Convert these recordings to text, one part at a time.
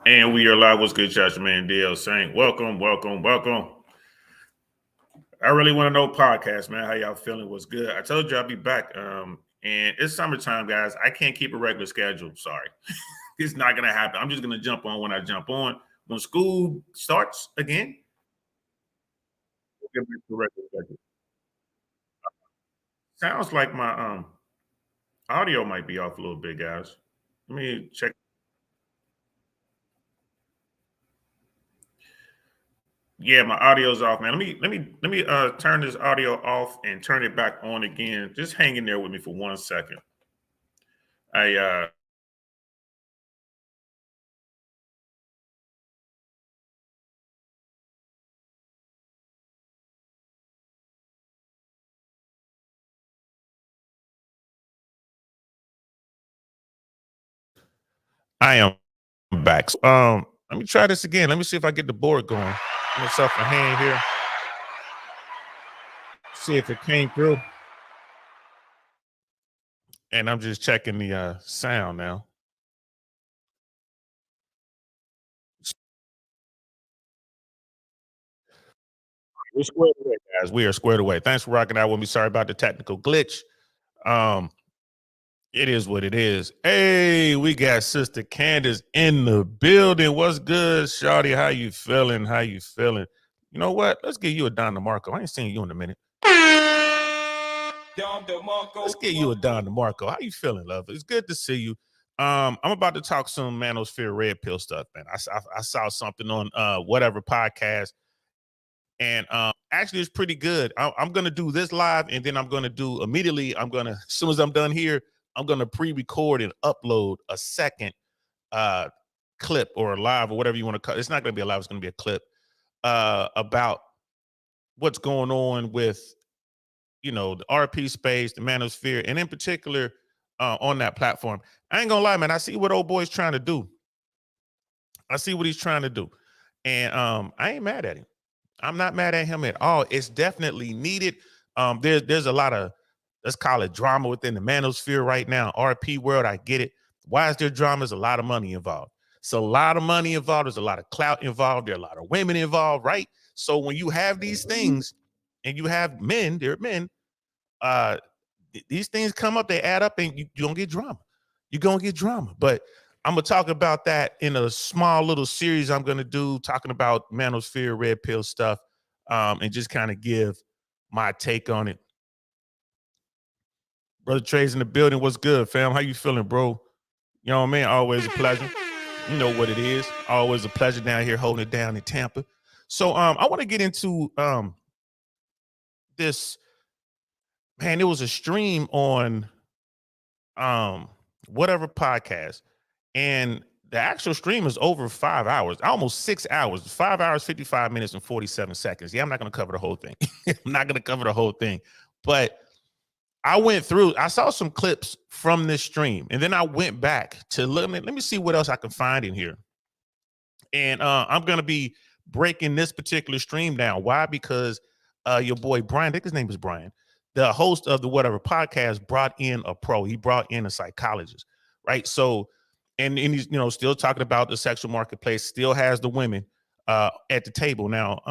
And we are live. What's good, Josh Man DL Saint? Welcome, welcome, welcome. I really want to know podcast, man. How y'all feeling? What's good? I told you I'll be back. And it's summertime, guys. I can't keep a regular schedule. Sorry. It's not gonna happen. I'm just gonna jump on when I jump on. When school starts again, we'll get back to regular schedule. Sounds like my audio might be off a little bit, guys. Let me check. Yeah, my audio's off, man. Let me turn this audio off and turn it back on again. Just hang in there with me for 1 second. I I am back. Let me try this again. Let me see if I get the board going. Give myself a hand here. See if it came through. And I'm just checking the sound now. We're squared away, guys. We are squared away. Thanks for rocking out with me. Sorry about the technical glitch. Um, it is what it is. Hey, we got Sister Candace in the building. What's good, Shawty? How you feeling? How you feeling? You know what? Let's get you a Don DeMarco. I ain't seen you in a minute. Let's get you a Don DeMarco. How you feeling, love? It's good to see you. I'm about to talk some Manosphere Red Pill stuff, man. I saw something on whatever podcast, and actually it's pretty good. I'm gonna do this live, and then I'm gonna do immediately. As soon as I'm done here, I'm gonna pre-record and upload a second clip or a live or whatever you want to call it. It's not gonna be a live, it's gonna be a clip about what's going on with the RP space, the Manosphere, and in particular on that platform. I ain't gonna lie, man. I see what old boy's trying to do. I see what he's trying to do. And I ain't mad at him. I'm not mad at him at all. It's definitely needed. There's a lot of, let's call it drama within the Manosphere right now. RP world, I get it. Why is there drama? There's a lot of money involved. So a lot of money involved. There's a lot of clout involved. There are a lot of women involved, right? So when you have these things and you have men, they're men, these things come up, they add up, and you're gonna get drama. You're gonna get drama. But I'm gonna talk about that in a small little series I'm gonna do, talking about Manosphere, Red Pill stuff, and just kind of give my take on it. Brother Trey's in the building. What's good, fam? How you feeling, bro? You know what I mean? Always a pleasure. You know what it is. Always a pleasure down here holding it down in Tampa. So I want to get into this. Man, it was a stream on whatever podcast, and the actual stream is over 5 hours, almost 6 hours, 5 hours, 55 minutes, and 47 seconds. Yeah, I'm not going to cover the whole thing. I'm not going to cover the whole thing, but I went through, I saw some clips from this stream, and then I went back to let me see what else I can find in here. And I'm going to be breaking this particular stream down. Why? Because your boy Brian, I think his name is Brian, the host of the whatever podcast, brought in a pro. He brought in a psychologist, right? So, and he's still talking about the sexual marketplace, still has the women at the table. Now,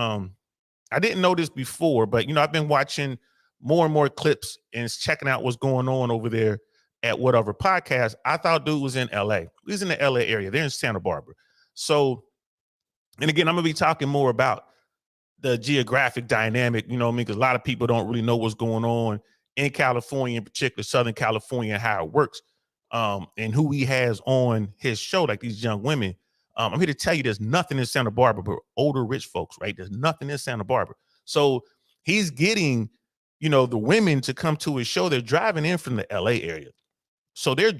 I didn't know this before, but I've been watching more and more clips and checking out what's going on over there at whatever podcast. I thought dude was in LA. He's in the LA area. They're in Santa Barbara. So, and again, I'm gonna be talking more about the geographic dynamic, because a lot of people don't really know what's going on in California, in particular Southern California, and how it works, and who he has on his show, like these young women. I'm here to tell you there's nothing in Santa Barbara but older rich folks, right? There's nothing in Santa Barbara. So he's getting, the women to come to his show. They're driving in from the LA area. So they're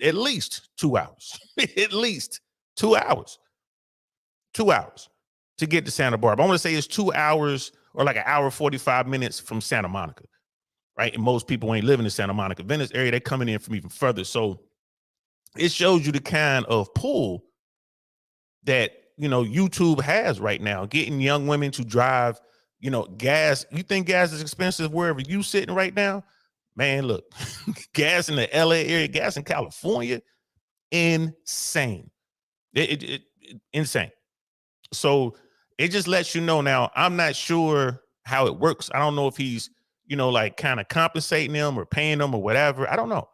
at least 2 hours, at least 2 hours, 2 hours to get to Santa Barbara. I want to say it's 2 hours or like an hour, 45 minutes from Santa Monica, right? And most people ain't living in Santa Monica, Venice area. They're coming in from even further. So it shows you the kind of pull that, YouTube has right now, getting young women to drive, gas. You think gas is expensive wherever you sitting right now? Man, look, gas in the LA area, gas in California, insane. insane. So it just lets you know. Now, I'm not sure how it works. I don't know if he's, like kind of compensating them or paying them or whatever. I don't know.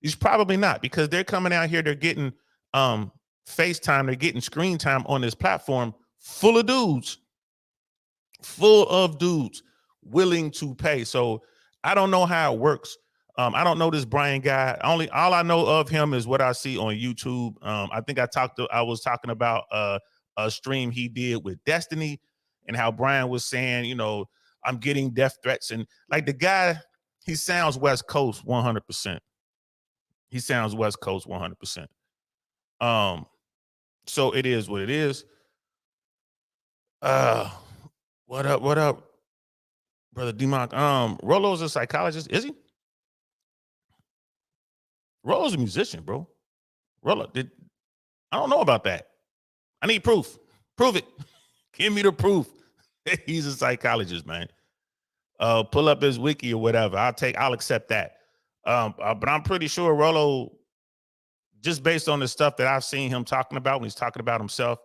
He's probably not, because they're coming out here, they're getting FaceTime, they're getting screen time on this platform full of dudes willing to pay. So I don't know how it works. I don't know this Brian guy. All I know of him is what I see on YouTube. I think I was talking about a stream he did with Destiny, and how Brian was saying, I'm getting death threats, and like the guy, he sounds West Coast 100%. He sounds West Coast 100%. So it is what it is. What up, brother D-Monk? Rolo's a psychologist, is he? Rolo's a musician, bro. Rolo, I don't know about that. I need proof. Prove it. Give me the proof that he's a psychologist, man. Pull up his wiki or whatever. I'll accept that. But I'm pretty sure Rolo, just based on the stuff that I've seen him talking about when he's talking about himself,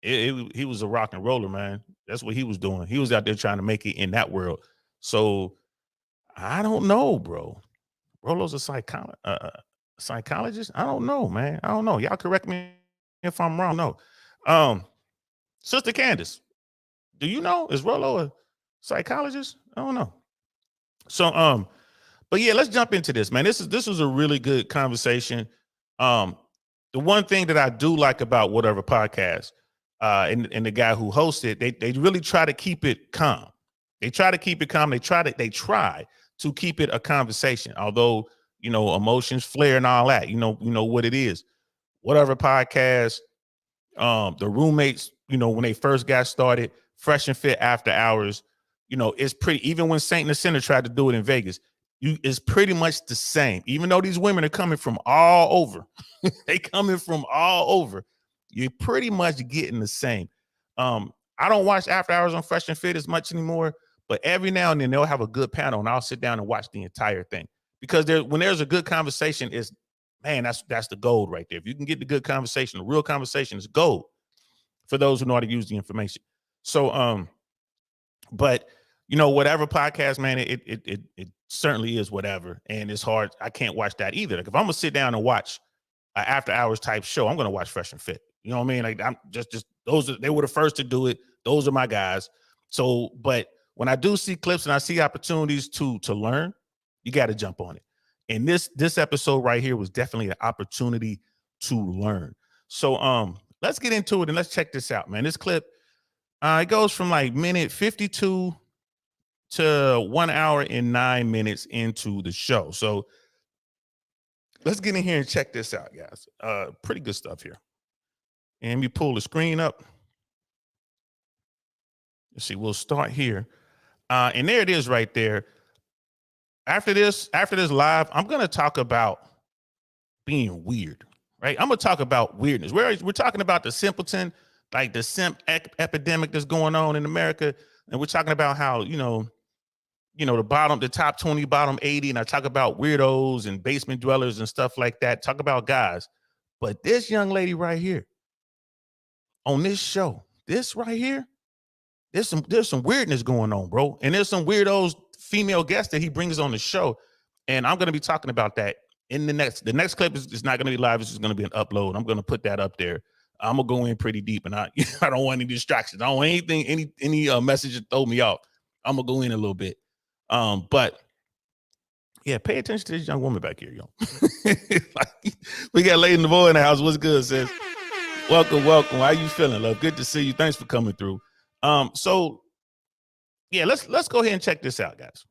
he was a rock and roller, man. That's what he was doing. He was out there trying to make it in that world. So I don't know, bro. Rolo's a psychologist? I don't know, man. I don't know. Y'all correct me if I'm wrong. No. Sister Candace, do you know? Is Rolo a psychologist? I don't know. So, but yeah, let's jump into this, man. This was a really good conversation. The one thing that I do like about whatever podcast, and the guy who hosts it, they really try to keep it calm. They try to keep it calm. They try to keep it a conversation, although emotions flare and all that. You know what it is. Whatever podcast, the roommates, when they first got started, Fresh and Fit After Hours, it's pretty. Even when Saint and the Sinner tried to do it in Vegas, it's pretty much the same. Even though these women are coming from all over, they coming from all over. You're pretty much getting the same. I don't watch After Hours on Fresh and Fit as much anymore, but every now and then they'll have a good panel, and I'll sit down and watch the entire thing, because when there's a good conversation, that's the gold right there. If you can get the good conversation, the real conversation is gold for those who know how to use the information. So, but whatever podcast, man, it certainly is whatever, and it's hard. I can't watch that either. Like if I'm gonna sit down and watch an After Hours type show, I'm gonna watch Fresh and Fit. You know what I mean? Like I'm just they were the first to do it. Those are my guys. So, but when I do see clips and I see opportunities to learn, you got to jump on it. And this episode right here was definitely an opportunity to learn. So let's get into it and let's check this out, man. This clip, it goes from like minute 52 to 1 hour and 9 minutes into the show. So let's get in here and check this out, guys. Pretty good stuff here. And we pull the screen up. Let's see, we'll start here. And there it is right there. After this live, I'm going to talk about being weird, right? I'm going to talk about weirdness. We're talking about the simpleton, like the simp epidemic that's going on in America. And we're talking about how, the top 20, bottom 80. And I talk about weirdos and basement dwellers and stuff like that. Talk about guys. But this young lady right here on this show, this right here, there's some weirdness going on, bro. And there's some weirdos, female guests that he brings on the show. And I'm going to be talking about that in the next clip is not going to be live. It's just going to be an upload. I'm going to put that up there. I'm going to go in pretty deep, and I don't want any distractions. I don't want anything, any message to throw me off. I'm going to go in a little bit. But yeah, pay attention to this young woman back here, yo. We got Lady Navoy in the house. What's good, sis? Welcome. How you feeling, love? Good to see you. Thanks for coming through. So yeah, let's go ahead and check this out, guys.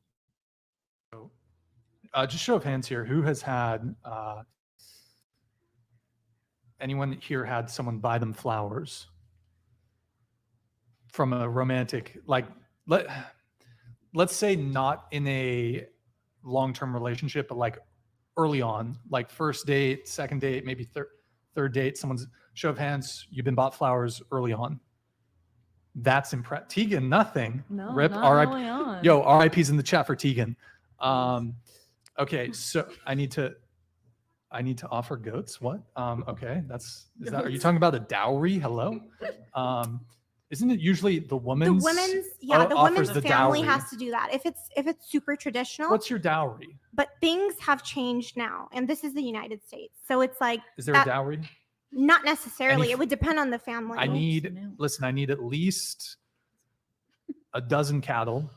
Just show of hands here. Who has had anyone here had someone buy them flowers from a romantic, like let's say not in a long-term relationship, but like early on, like first date, second date, maybe third date, someone's show of hands, you've been bought flowers early on. That's impressive. Tegan, nothing. No, Rip. not early on. Yo, RIP's in the chat for Tegan. Okay, so I need to I need to offer goats. What? Okay, are you talking about a dowry? Hello. Isn't it usually the woman's the offers woman's the family dowry? has to do that if it's super traditional. What's your dowry? But things have changed now, and this is the United States, so it's like, is there a dowry? Not necessarily. It would depend on the family. I need at least a dozen cattle.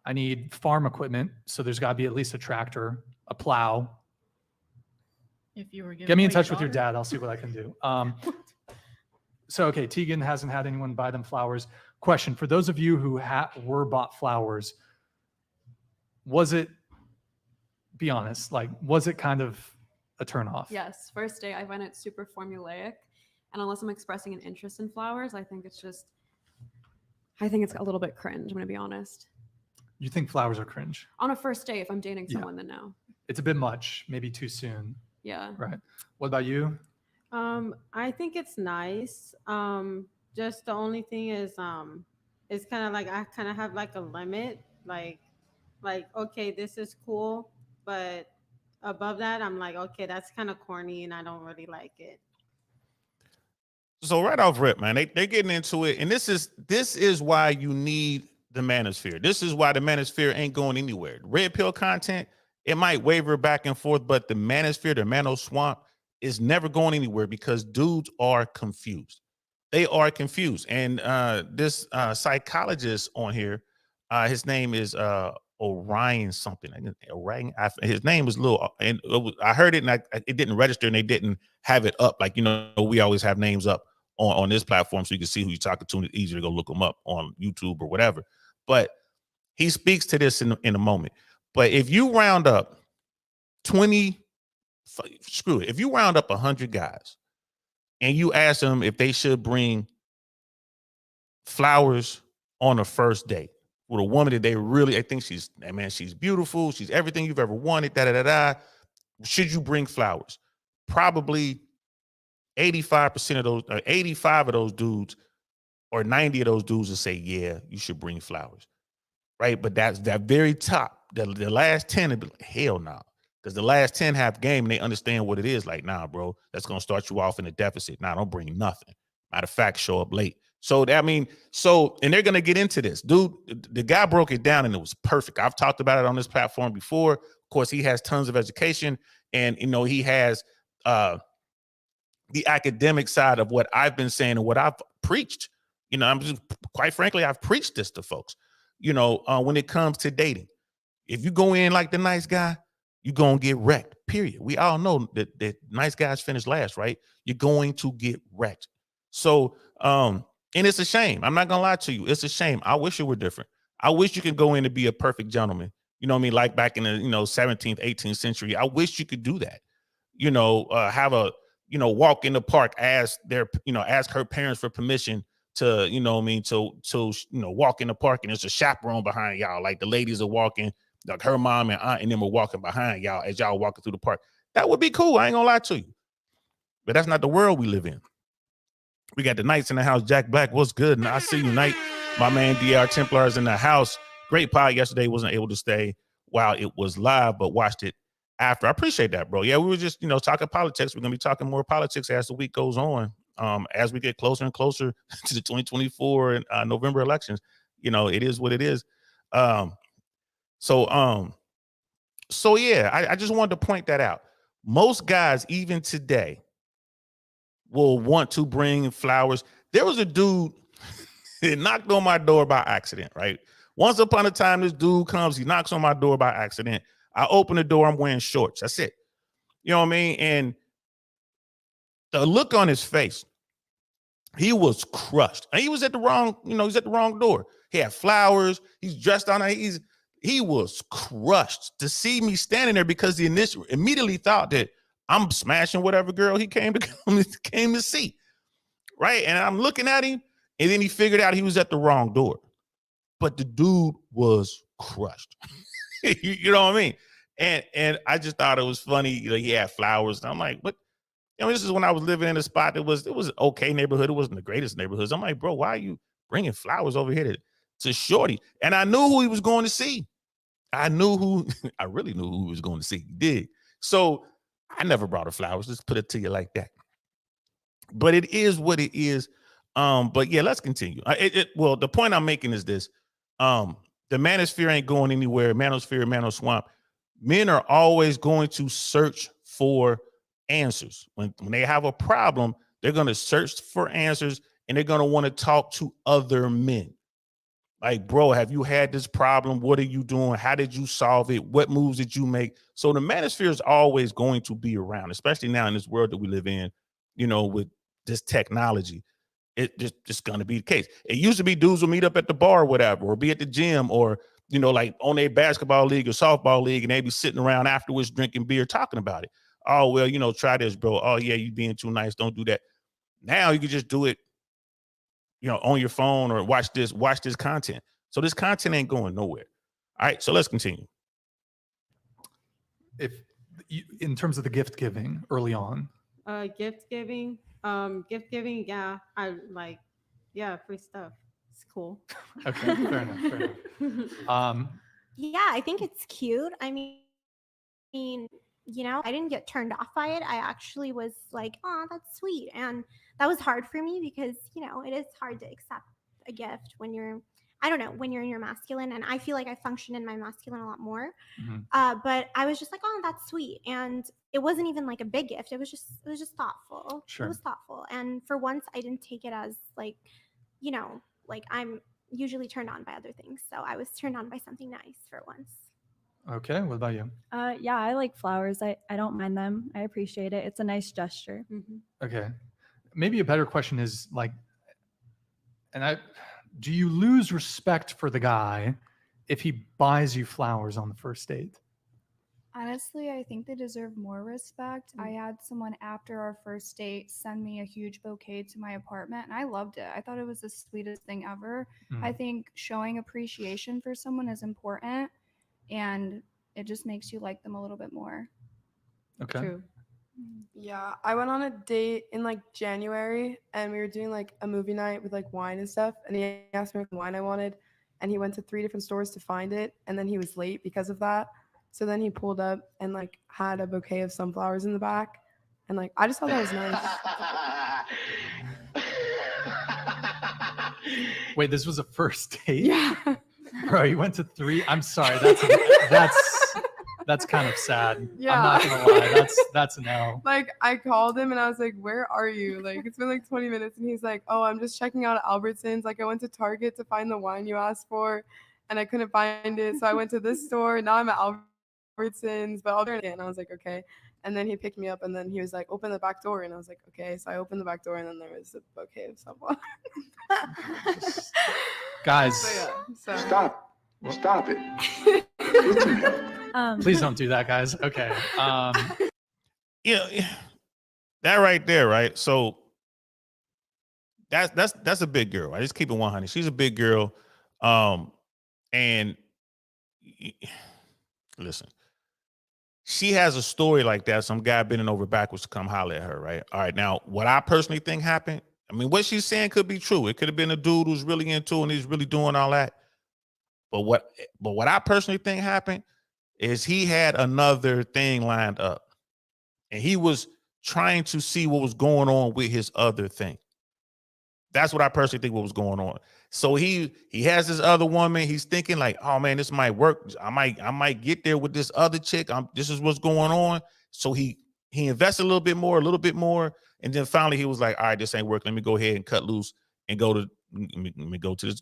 I need farm equipment, so there's got to be at least a tractor, a plow. If you were Get me in touch with your dad. I'll see what I can do. So, okay, Tegan hasn't had anyone buy them flowers. Question, for those of you who were bought flowers, was it, be honest, like, was it kind of a turnoff? Yes. First day, I find it super formulaic. And unless I'm expressing an interest in flowers, I think it's a little bit cringe, I'm going to be honest. You think flowers are cringe? On a first date, if I'm dating someone, then no. It's a bit much, maybe too soon. Yeah. Right. What about you? I think it's nice. Just the only thing is, it's kind of like I kind of have like a limit. Like okay, this is cool, but above that, I'm like, okay, that's kind of corny, and I don't really like it. So right off rip, man, they're getting into it, and this is why you need the manosphere. This is why the manosphere ain't going anywhere. Red pill content, it might waver back and forth, but the manosphere, the mano swamp, is never going anywhere because dudes are confused. They are confused. And this psychologist on here, his name is Orion something. Orion, his name was little, and I heard it and it didn't register, and they didn't have it up. Like, we always have names up on this platform so you can see who you're talking to, and it's easier to go look them up on YouTube or whatever. But he speaks to this in a moment. But if you round up 20, screw it. If you round up 100 guys and you ask them if they should bring flowers on a first date with a woman that they think she's beautiful, she's everything you've ever wanted, should you bring flowers? Probably 85% of those, 85 of those dudes or 90 of those dudes will say, yeah, you should bring flowers. Right? But that's that very top, the last 10 would be like, hell no. Because the last 10 have game and they understand what it is. Like, nah, bro, that's going to start you off in a deficit. Nah, don't bring nothing. Matter of fact, show up late. And they're going to get into this. Dude, the guy broke it down and it was perfect. I've talked about it on this platform before. Of course, he has tons of education and, he has the academic side of what I've been saying and what I've preached. Quite frankly, I've preached this to folks, when it comes to dating. If you go in like the nice guy, you're going to get wrecked, period. We all know that nice guys finish last, right? You're going to get wrecked. So, and it's a shame. I'm not going to lie to you. It's a shame. I wish it were different. I wish you could go in and be a perfect gentleman. You know what I mean? Like back in the, 17th, 18th century. I wish you could do that. Have a, walk in the park, ask her parents for permission to, walk in the park, and there's a chaperone behind y'all. Like the ladies are walking, like her mom and aunt and them are walking behind y'all as y'all walking through the park. That would be cool. I ain't gonna lie to you. But that's not the world we live in. We got the Knights in the house. Jack Black, what's good? And I see you, Knight. My man DR Templars in the house. Great pod yesterday. Wasn't able to stay while it was live, but watched it after. I appreciate that, bro. Yeah, we were just, talking politics. We're gonna be talking more politics as the week goes on. As we get closer and closer to the 2024 and November elections. It is what it is. So yeah, I just wanted to point that out. Most guys, even today, will want to bring flowers. There was a dude that knocked on my door by accident, right? Once upon a time, this dude comes, he knocks on my door by accident. I open the door, I'm wearing shorts. That's it. You know what I mean? And the look on his face, he was crushed. And he was at the wrong, he's at the wrong door. He had flowers. He's dressed on it. He was crushed to see me standing there because he immediately thought that I'm smashing whatever girl he came to see. Right. And I'm looking at him, and then he figured out he was at the wrong door. But the dude was crushed. You know what I mean? And I just thought it was funny. He had flowers. And I'm like, what? This is when I was living in a spot that was an okay neighborhood. It wasn't the greatest neighborhoods. I'm like, bro, why are you bringing flowers over here to Shorty? And I knew who he was going to see. I really knew who he was going to see. He did. So I never brought her flowers. Let's put it to you like that. But it is what it is. But yeah, let's continue. Well, the point I'm making is this. The manosphere ain't going anywhere. Manosphere, manoswamp. Men are always going to search for answers. When they have a problem, they're going to search for answers and they're going to want to talk to other men. Like, bro, have you had this problem? What are you doing? How did you solve it? What moves did you make? So the manosphere is always going to be around, especially now in this world that we live in, with this technology. It just going to be the case. It used to be dudes would meet up at the bar or whatever, or be at the gym, or, like on a basketball league or softball league, and they'd be sitting around afterwards drinking beer, talking about it. Oh, well, try this, bro. Oh, yeah, you being too nice. Don't do that. Now you can just do it, on your phone, or watch this content. So this content ain't going nowhere. All right, so let's continue. If in terms of the gift giving early on, Gift giving, yeah, free stuff. It's cool. okay, fair enough. Yeah, I think it's cute. I mean, I didn't get turned off by it. I actually was like, oh, that's sweet. And that was hard for me because, it is hard to accept a gift when you're in your masculine. And I feel like I function in my masculine a lot more. Mhm. But I was just like, oh, that's sweet. And it wasn't even like a big gift. It was just thoughtful. Sure. It was thoughtful. And for once, I didn't take it as like, like I'm usually turned on by other things. So I was turned on by something nice for once. Okay, what about you? Yeah, I like flowers. I don't mind them. I appreciate it. It's a nice gesture. Okay. Maybe a better question is like, do you lose respect for the guy if he buys you flowers on the first date? Honestly, I think they deserve more respect. I had someone after our first date send me a huge bouquet to my apartment, and I loved it. I thought it was the sweetest thing ever. I think showing appreciation for someone is important, and it just makes you like them a little bit more. Okay. True. Yeah, I went on a date in like January, and we were doing like a movie night with like wine and stuff, and he asked me what wine I wanted, and he went to 3 different stores to find it, and then he was late because of that. So then he pulled up and like had a bouquet of sunflowers in the back, and like I just thought that was nice. Wait, this was a first date? Yeah. Bro, you went to 3. I'm sorry. That's kind of sad. Yeah. I'm not gonna lie. That's a no. Like I called him and I was like, "Where are you?" Like it's been like 20 minutes, and he's like, "Oh, I'm just checking out Albertsons. Like I went to Target to find the wine you asked for, and I couldn't find it, so I went to this store. Now I'm at Albertsons, but I'll do it again." And I was like, "Okay." And then he picked me up, and then he was like, "Open the back door," and I was like, "Okay." So I opened the back door, and then there was a bouquet of sunflowers. Guys, So Stop it. Get some help. please don't do that, guys. Okay. Yeah, that right there, right? So that's a big girl. I just keep it 100. She's a big girl. And listen, she has a story like that. Some guy bending over backwards to come holler at her, right? All right. Now, what I personally think happened, I mean, what she's saying could be true. It could have been a dude who's really into it and he's really doing all that. But what I personally think happened is he had another thing lined up, and he was trying to see what was going on with his other thing. That's what I personally think what was going on. So he has this other woman. He's thinking like, oh man, this might work. I might get there with this other chick. This is what's going on. So he invested a little bit more, and then finally he was like, all right, this ain't working. Let me go ahead and cut loose and let me go to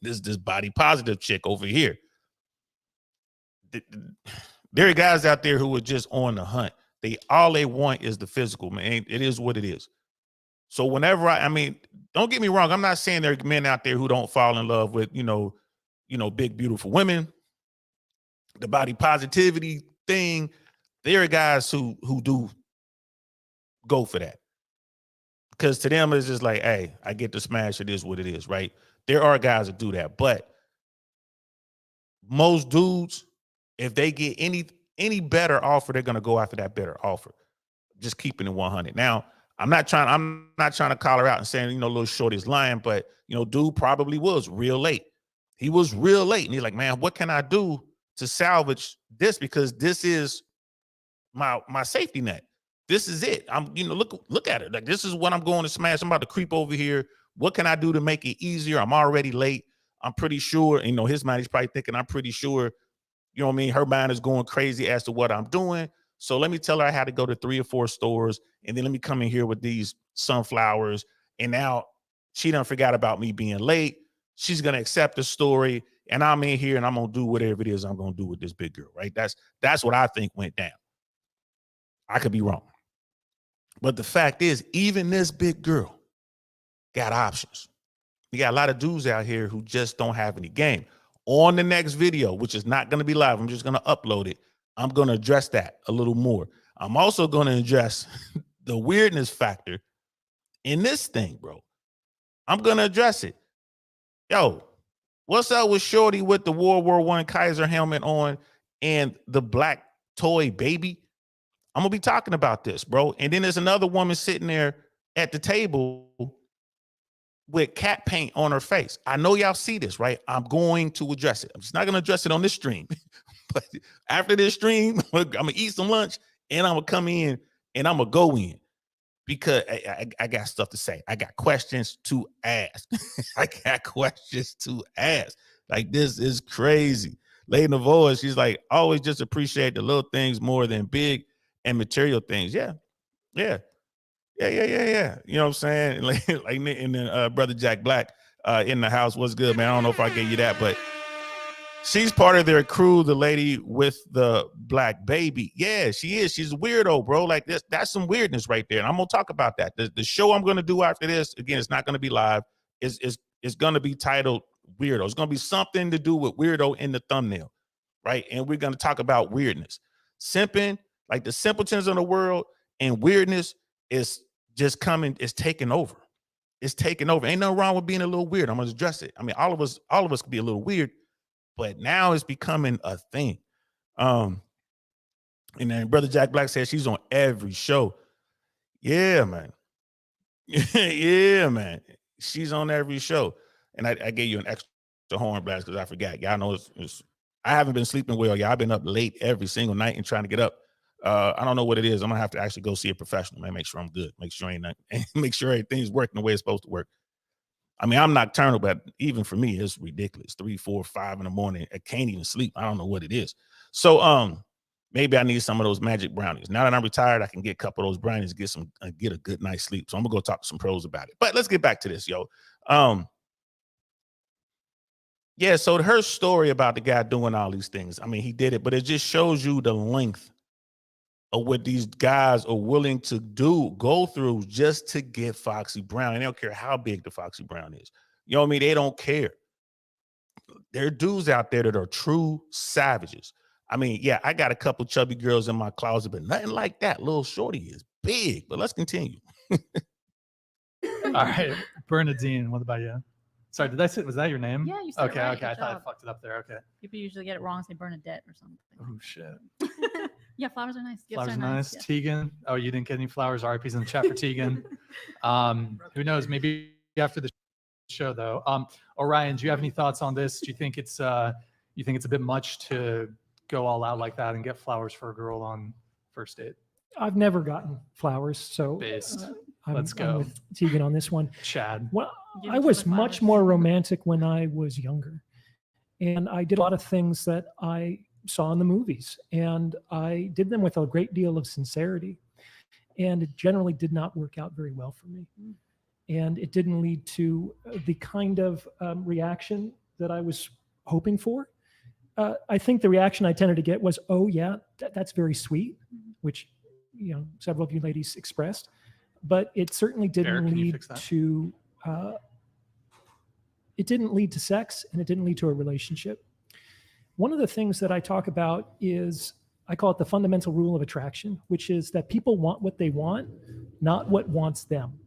this body positive chick over here. There are guys out there who are just on the hunt. All they want is the physical, man. It is what it is. So whenever I mean, don't get me wrong. I'm not saying there are men out there who don't fall in love with, big, beautiful women, the body positivity thing. There are guys who do go for that. Because to them, it's just like, hey, I get to smash. It is what it is, right? There are guys that do that. But most dudes, if they get any better offer, they're going to go after that better offer. Just keeping it 100. Now, I'm not trying to call her out and saying, little shorty's lying, but, dude probably was real late. He was real late. And he's like, man, what can I do to salvage this? Because this is my safety net. This is it. I'm, look at it. Like, this is what I'm going to smash. I'm about to creep over here. What can I do to make it easier? I'm already late. I'm pretty sure, his mind is probably thinking, I'm pretty sure, her mind is going crazy as to what I'm doing. So let me tell her I had to go to 3 or 4 stores, and then let me come in here with these sunflowers. And now she done forgot about me being late. She's going to accept the story, and I'm in here and I'm going to do whatever it is I'm going to do with this big girl, right? That's what I think went down. I could be wrong. But the fact is, even this big girl got options. You got a lot of dudes out here who just don't have any game. On the next video, which is not going to be live, I'm just going to upload it. I'm going to address that a little more. I'm also going to address the weirdness factor in this thing, bro. I'm going to address it. Yo, what's up with Shorty with the World War I Kaiser helmet on and the black toy baby? I'm going to be talking about this, bro. And then there's another woman sitting there at the table with cat paint on her face. I know y'all see this, right? I'm going to address it. I'm just not going to address it on this stream. But after this stream, I'm going to eat some lunch and I'm going to come in and I'm going to go in because I got stuff to say. I got questions to ask. I got questions to ask. Like, this is crazy. Lady Navoa, she's like, always just appreciate the little things more than big and material things. Yeah. You know what I'm saying? And then Brother Jack Black in the house. What's good, man? I don't know if I gave you that, but she's part of their crew, the lady with the black baby. Yeah, she is. She's a weirdo, bro. Like, that's some weirdness right there. And I'm going to talk about that. The show I'm going to do after this, again, it's not going to be live. It's going to be titled Weirdo. It's going to be something to do with weirdo in the thumbnail, right? And we're going to talk about weirdness. Simping, like the simpletons of the world, and weirdness is just coming, it's taking over. It's taking over. Ain't nothing wrong with being a little weird. I'm going to address it. I mean, all of us could be a little weird, but now it's becoming a thing. And then Brother Jack Black says she's on every show. Yeah, man. Yeah, man. She's on every show. And I gave you an extra horn blast because I forgot. Y'all know I haven't been sleeping well. Y'all, I've been up late every single night and trying to get up. I don't know what it is. I'm gonna have to actually go see a professional, man. Make sure I'm good. Make sure make sure everything's working the way it's supposed to work. I mean, I'm nocturnal, but even for me, it's ridiculous. 3, 4, 5 in the morning. I can't even sleep. I don't know what it is. So maybe I need some of those magic brownies. Now that I'm retired, I can get a couple of those brownies, get a good night's sleep. So I'm gonna go talk to some pros about it. But let's get back to this, yo. Yeah, so her story about the guy doing all these things. I mean, he did it, but it just shows you the length of what these guys are willing to go through just to get Foxy Brown. And they don't care how big the Foxy Brown is. You know what I mean? They don't care. There are dudes out there that are true savages. I mean, yeah, I got a couple chubby girls in my closet, but nothing like that. Little Shorty is big, but let's continue. All right, Bernadine, what about you? Sorry, did I say, was that your name? Yeah, you said okay, it right. okay. I Good thought I job. fucked it up there. Okay. People usually get it wrong, say Bernadette or something. Oh shit. Yeah, flowers are nice. Gifts Flowers are are nice. Yeah. Tegan. Oh, you didn't get any flowers. RIP's in the chat for Tegan. Who knows? Maybe after the show though. Orion, do you have any thoughts on this? Do you think it's a bit much to go all out like that and get flowers for a girl on first date? I've never gotten flowers, so Based. I'm Let's go. with Tegan on this one. Chad. Well, Give I each was other much flowers. more romantic when I was younger, and I did a lot of things that I saw in the movies, and I did them with a great deal of sincerity, and it generally did not work out very well for me, and it didn't lead to the kind of reaction that I was hoping for. I think the reaction I tended to get was, "Oh yeah, that's very sweet," which several of you ladies expressed, but it certainly didn't Eric, can you lead fix that? to it didn't lead to sex, and it didn't lead to a relationship. One of the things that I talk about is, I call it the fundamental rule of attraction, which is that people want what they want, not what wants them.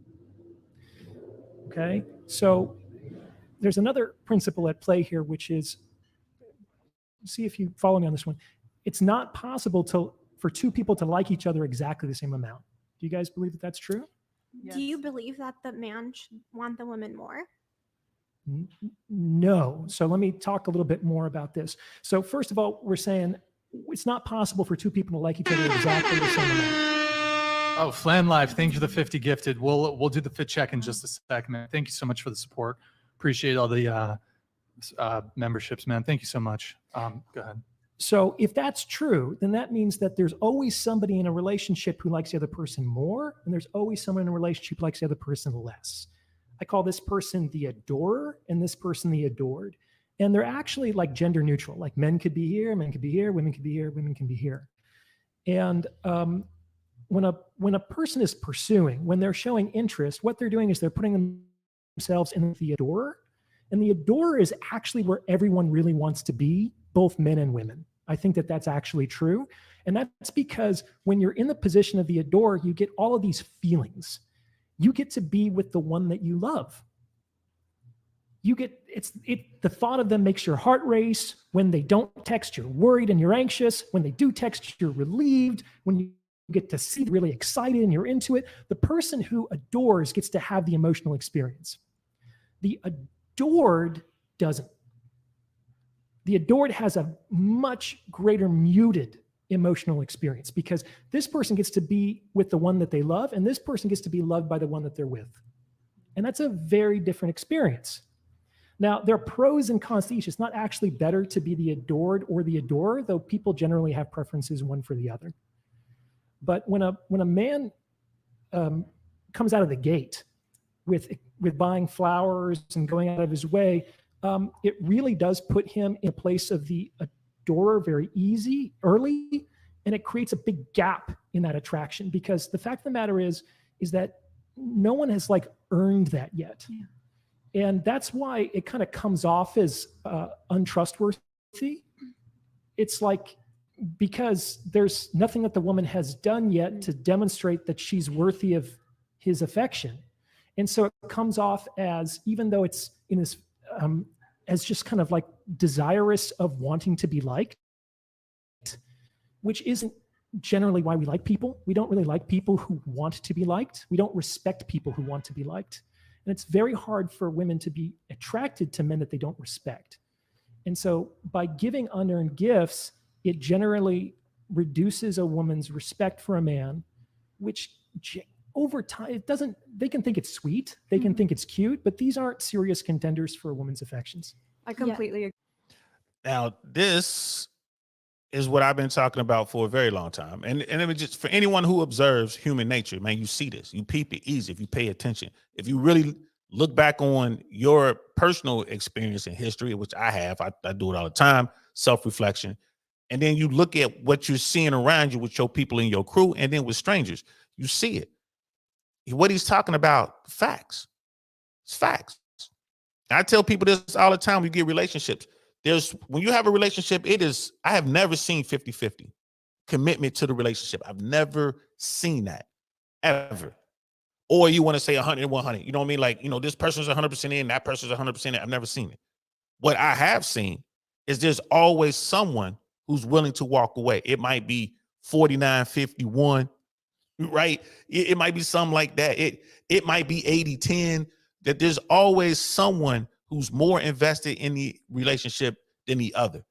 Okay, so there's another principle at play here, which is, see if you follow me on this one. It's not possible for two people to like each other exactly the same amount. Do you guys believe that that's true? Do you believe that the man should want the woman more? No. So let me talk a little bit more about this. So first of all, we're saying it's not possible for two people to like each other exactly the same amount. Oh, Flan Live, thank you for the 50 gifted. We'll do the fit check in just a second, man. Thank you so much for the support. Appreciate all the memberships, man. Thank you so much. Go ahead. So if that's true, then that means that there's always somebody in a relationship who likes the other person more, and there's always someone in a relationship who likes the other person less. I call this person the adorer and this person the adored. And they're actually like gender neutral. Like men could be here, men could be here, women could be here, women can be here. And when a person is pursuing, when they're showing interest, what they're doing is they're putting themselves in the adorer. And the adorer is actually where everyone really wants to be, both men and women. I think that that's actually true. And that's because when you're in the position of the adorer, you get all of these feelings. You get to be with the one that you love. The thought of them makes your heart race. When they don't text, you're worried and you're anxious. When they do text, you're relieved. When you get to see, really excited and you're into it. The person who adores gets to have the emotional experience. The adored doesn't. The adored has a much greater muted emotional experience because this person gets to be with the one that they love and this person gets to be loved by the one that they're with. And that's a very different experience. Now, there are pros and cons to each. It's not actually better to be the adored or the adorer, though people generally have preferences one for the other. But when a man comes out of the gate with buying flowers and going out of his way, it really does put him in a place of the adorer very early, and it creates a big gap in that attraction because the fact of the matter is that no one has like earned that yet. Yeah. And that's why it kind of comes off as untrustworthy. It's like, because there's nothing that the woman has done yet to demonstrate that she's worthy of his affection. And so it comes off as, even though it's in this, as just kind of like desirous of wanting to be liked, which isn't generally why we like people. We don't really like people who want to be liked. We don't respect people who want to be liked. And it's very hard for women to be attracted to men that they don't respect. And so by giving unearned gifts, it generally reduces a woman's respect for a man, which over time, they can think it's sweet, they can think it's cute, but these aren't serious contenders for a woman's affections. I completely agree. Now, this is what I've been talking about for a very long time. And it was just for anyone who observes human nature, man, you see this, you peep it easy if you pay attention. If you really look back on your personal experience in history, which I have, I do it all the time, self-reflection. And then you look at what you're seeing around you with your people in your crew, and then with strangers, you see it. What he's talking about, facts. It's facts. I tell people this all the time. We get relationships. When you have a relationship, I have never seen 50-50 commitment to the relationship. I've never seen that ever. Or you want to say 100-100. You know what I mean? Like, this person's 100% in, that person's 100% in. I've never seen it. What I have seen is there's always someone who's willing to walk away. It might be 49-51, right? It might be something like that. It might be 80-10, that there's always someone who's more invested in the relationship than the other.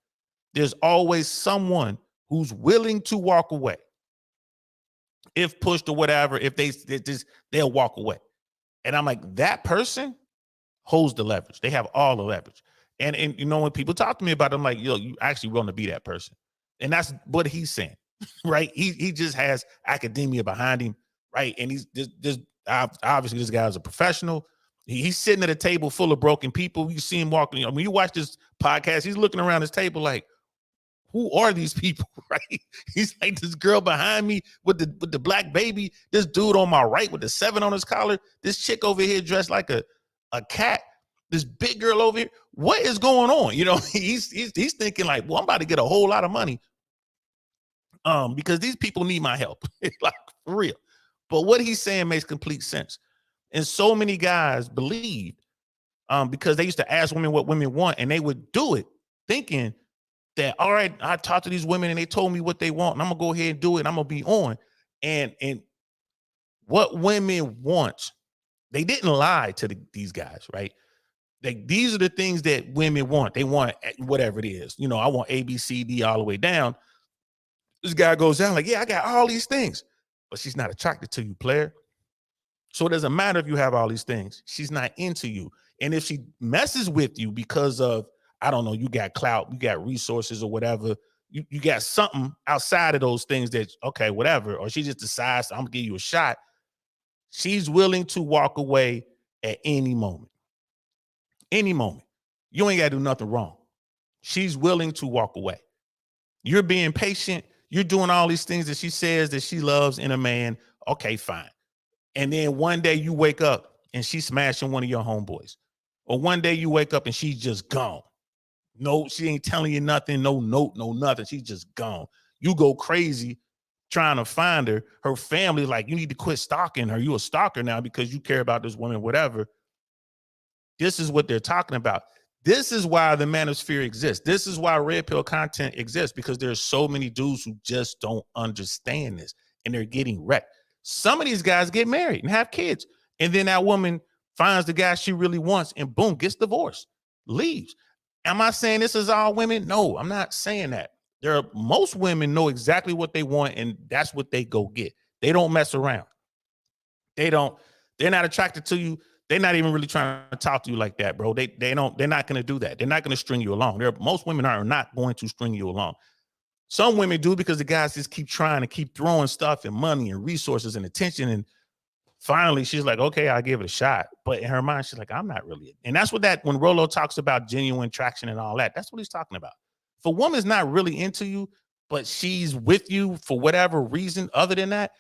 There's always someone who's willing to walk away. If pushed or whatever, if they'll walk away. And I'm like, that person holds the leverage. They have all the leverage. And when people talk to me about it, I'm like, you actually want to be that person. And that's what he's saying, right? He just has academia behind him, right? And he's obviously this guy's a professional. He's sitting at a table full of broken people. You see him walking. When you watch this podcast, he's looking around his table like, who are these people, right? He's like, this girl behind me with the black baby, this dude on my right with the 7 on his collar, this chick over here dressed like a cat, this big girl over here. What is going on? He's thinking like, well, I'm about to get a whole lot of money because these people need my help, like for real. But what he's saying makes complete sense. And so many guys believed because they used to ask women what women want, and they would do it thinking that, all right, I talked to these women and they told me what they want, and I'm gonna go ahead and do it, and I'm gonna be on. And what women want, they didn't lie to these guys, right? These are the things that women want. They want whatever it is. I want A, B, C, D all the way down. This guy goes down like, yeah, I got all these things, but she's not attracted to you, player. So it doesn't matter if you have all these things. She's not into you. And if she messes with you because of, I don't know, you got clout, you got resources or whatever, you got something outside of those things that, okay, whatever, or she just decides, I'm gonna give you a shot, she's willing to walk away at any moment. Any moment. You ain't got to do nothing wrong. She's willing to walk away. You're being patient. You're doing all these things that she says that she loves in a man. Okay, fine. And then one day you wake up and she's smashing one of your homeboys. Or one day you wake up and she's just gone. No, she ain't telling you nothing, no note, no nothing. She's just gone. You go crazy trying to find her. Her family, like, you need to quit stalking her. You a stalker now because you care about this woman, whatever. This is what they're talking about. This is why the manosphere exists. This is why red pill content exists, because there's so many dudes who just don't understand this and they're getting wrecked. Some of these guys get married and have kids. And then that woman finds the guy she really wants and boom, gets divorced, leaves. Am I saying this is all women? No, I'm not saying that. Most women know exactly what they want and that's what they go get. They don't mess around. They're not attracted to you. They're not even really trying to talk to you like that, bro. They're not going to do that. They're not going to string you along. Most women are not going to string you along. Some women do because the guys just keep trying to keep throwing stuff and money and resources and attention. And finally, she's like, okay, I'll give it a shot. But in her mind, she's like, I'm not really. And that's what when Rollo talks about genuine traction and all that, that's what he's talking about. If a woman's not really into you, but she's with you for whatever reason other than that,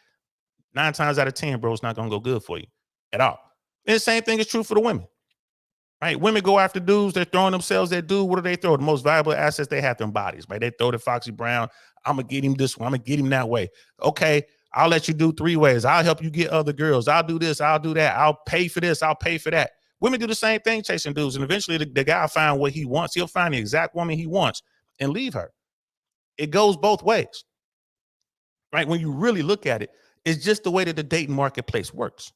9 times out of 10, bro, it's not going to go good for you at all. And the same thing is true for the women, right? Women go after dudes. They're throwing themselves at dude. What do they throw? The most valuable assets they have, their bodies, right? They throw to Foxy Brown. I'm going to get him this way. I'm going to get him that way. Okay, I'll let you do 3 ways. I'll help you get other girls. I'll do this. I'll do that. I'll pay for this. I'll pay for that. Women do the same thing, chasing dudes. And eventually the guy will find what he wants. He'll find the exact woman he wants and leave her. It goes both ways, right? When you really look at it, it's just the way that the dating marketplace works.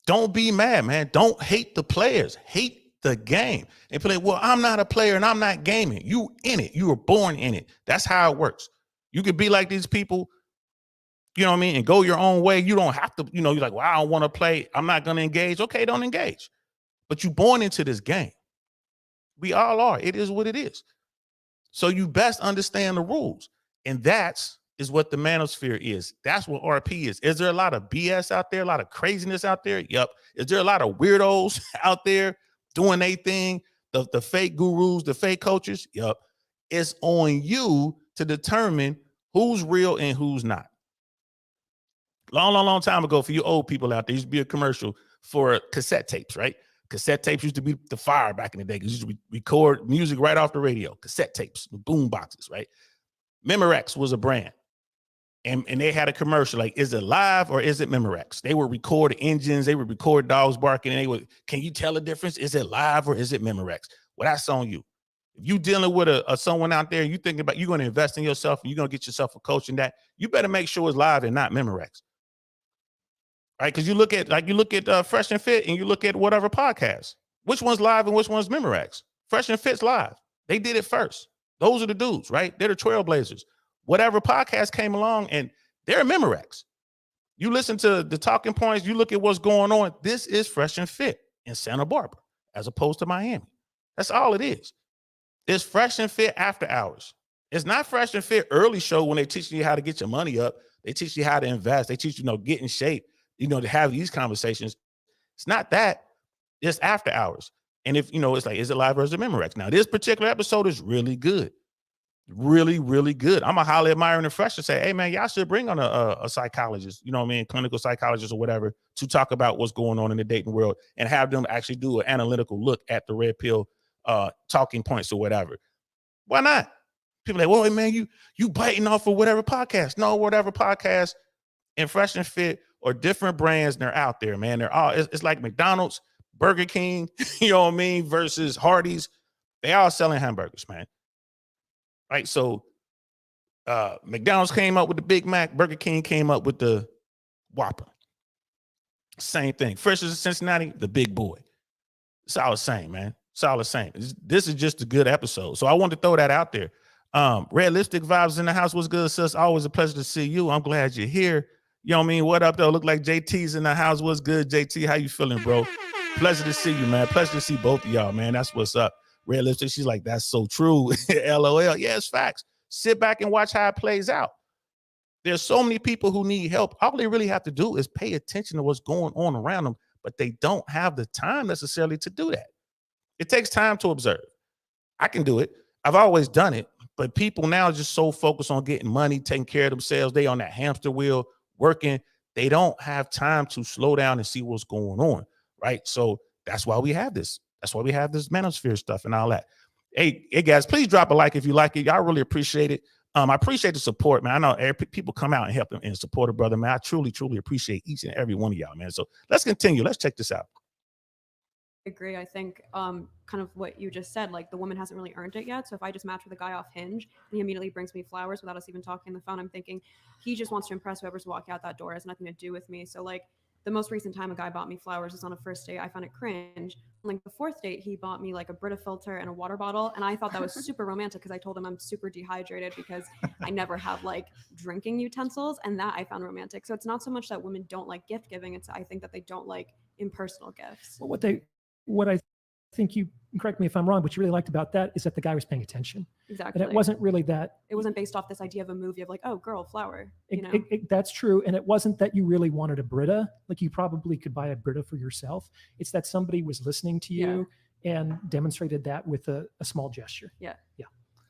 Don't be mad, man. Don't hate the players. Hate the game. And play, well, I'm not a player and I'm not gaming. You in it. You were born in it. That's how it works. You could be like these people, you know what I mean, and go your own way. You don't have to, you're like, well, I don't want to play. I'm not going to engage. Okay, don't engage. But you're born into this game. We all are. It is what it is. So you best understand the rules. And that's what the manosphere is. That's what RP is. Is there a lot of BS out there? A lot of craziness out there? Yep. Is there a lot of weirdos out there doing their thing? The fake gurus, the fake coaches? Yep. It's on you to determine who's real and who's not. Long time ago, for you old people out there, used to be a commercial for cassette tapes, right? Cassette tapes used to be the fire back in the day. You used to record music right off the radio. Cassette tapes, boom boxes, right? Memorex was a brand. And they had a commercial like, is it live or is it Memorex? They would record engines. They would record dogs barking. And they would, can you tell the difference? Is it live or is it Memorex? Well, that's on you. If you dealing with someone out there, you thinking about, you're going to invest in yourself and you're going to get yourself a coach in that, you better make sure it's live and not Memorex. Right? Because you look at Fresh and Fit and you look at whatever podcast. Which one's live and which one's Memorex? Fresh and Fit's live. They did it first. Those are the dudes, right? They're the trailblazers. Whatever podcast came along and they're Memorex. You listen to the talking points, you look at what's going on. This is Fresh and Fit in Santa Barbara as opposed to Miami. That's all it is. It's Fresh and Fit after hours. It's not Fresh and Fit early show when they teach you how to get your money up. They teach you how to invest. They teach you, get in shape, to have these conversations. It's not that. It's after hours. And if, it's like, is it live or is it Memorex? Now, this particular episode is really good. Really, really good. I'm a highly admiring and fresh to say, hey, man, y'all should bring on a psychologist, clinical psychologist or whatever, to talk about what's going on in the dating world and have them actually do an analytical look at the red pill talking points or whatever. Why not? People are like, well, man, you biting off of whatever podcast. No, whatever podcast and Fresh and Fit or different brands, they're out there, man. They're all, it's like McDonald's, Burger King, versus Hardee's. They all selling hamburgers, man. Right, so McDonald's came up with the Big Mac. Burger King came up with the Whopper. Same thing. Fresh as Cincinnati, the Big Boy. It's all the same, man. It's all the same. This is just a good episode. So I wanted to throw that out there. Realistic Vibes in the house. What's good, sis? Always a pleasure to see you. I'm glad you're here. You know what I mean? What up, though? Look like JT's in the house. What's good, JT? How you feeling, bro? Pleasure to see you, man. Pleasure to see both of y'all, man. That's what's up. Realistic. She's like, that's so true. LOL. Yeah, it's facts. Sit back and watch how it plays out. There's so many people who need help. All they really have to do is pay attention to what's going on around them, but they don't have the time necessarily to do that. It takes time to observe. I can do it. I've always done it, but people now are just so focused on getting money, taking care of themselves. They on that hamster wheel working. They don't have time to slow down and see what's going on, right? So that's why we have this. That's why we have this manosphere stuff and all that. Hey guys, please drop a like if you like it. Y'all really appreciate it. I appreciate the support, man. I know people come out and help them and support a brother, man. I truly, truly appreciate each and every one of y'all, man. So let's continue. Let's check this out. I agree. I think kind of what you just said, like the woman hasn't really earned it yet. So if I just match with a guy off Hinge and he immediately brings me flowers without us even talking on the phone, I'm thinking he just wants to impress whoever's walking out that door. It has nothing to do with me. So like the most recent time a guy bought me flowers was on a first date. I found it cringe. Like the fourth date, he bought me like a Brita filter and a water bottle. And I thought that was super romantic because I told him I'm super dehydrated because I never have like drinking utensils. And that I found romantic. So it's not so much that women don't like gift giving. It's I think that they don't like impersonal gifts. Well, what I think, you correct me if I'm wrong, what you really liked about that is that the guy was paying attention. Exactly. And it wasn't really that. It wasn't based off this idea of a movie of like, oh, girl, flower. You know? That's true. And it wasn't that you really wanted a Brita. Like you probably could buy a Brita for yourself. It's that somebody was listening to you and demonstrated that with a small gesture. Yeah. Yeah.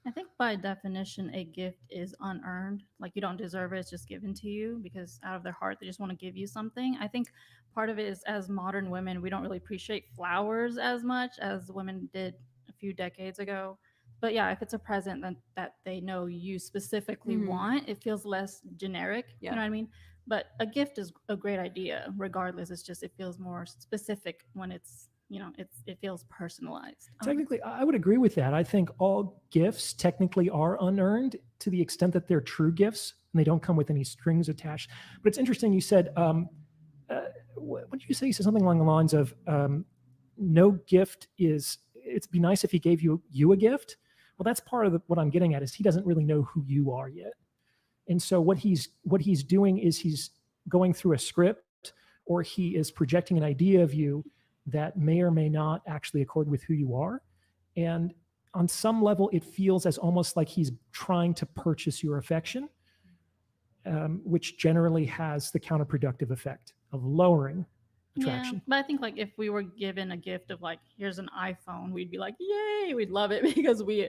I think by definition, a gift is unearned. Like you don't deserve it. It's just given to you because out of their heart, they just want to give you something. I think part of it is as modern women, we don't really appreciate flowers as much as women did a few decades ago. But yeah, if it's a present that they know you specifically want, it feels less generic. Yeah. You know what I mean? But a gift is a great idea regardless. It's just, it feels more specific when it's, you know, it feels personalized. Technically, I would agree with that. I think all gifts technically are unearned to the extent that they're true gifts and they don't come with any strings attached. But it's interesting. You said, what did you say? You said something along the lines of no gift is, it'd be nice if he gave you a gift. Well, that's part of what I'm getting at is he doesn't really know who you are yet. And so what he's doing is he's going through a script or he is projecting an idea of you that may or may not actually accord with who you are. And on some level, it feels as almost like he's trying to purchase your affection, which generally has the counterproductive effect of lowering attraction. Yeah, but I think like if we were given a gift of like, here's an iPhone, we'd be like, yay, we'd love it because we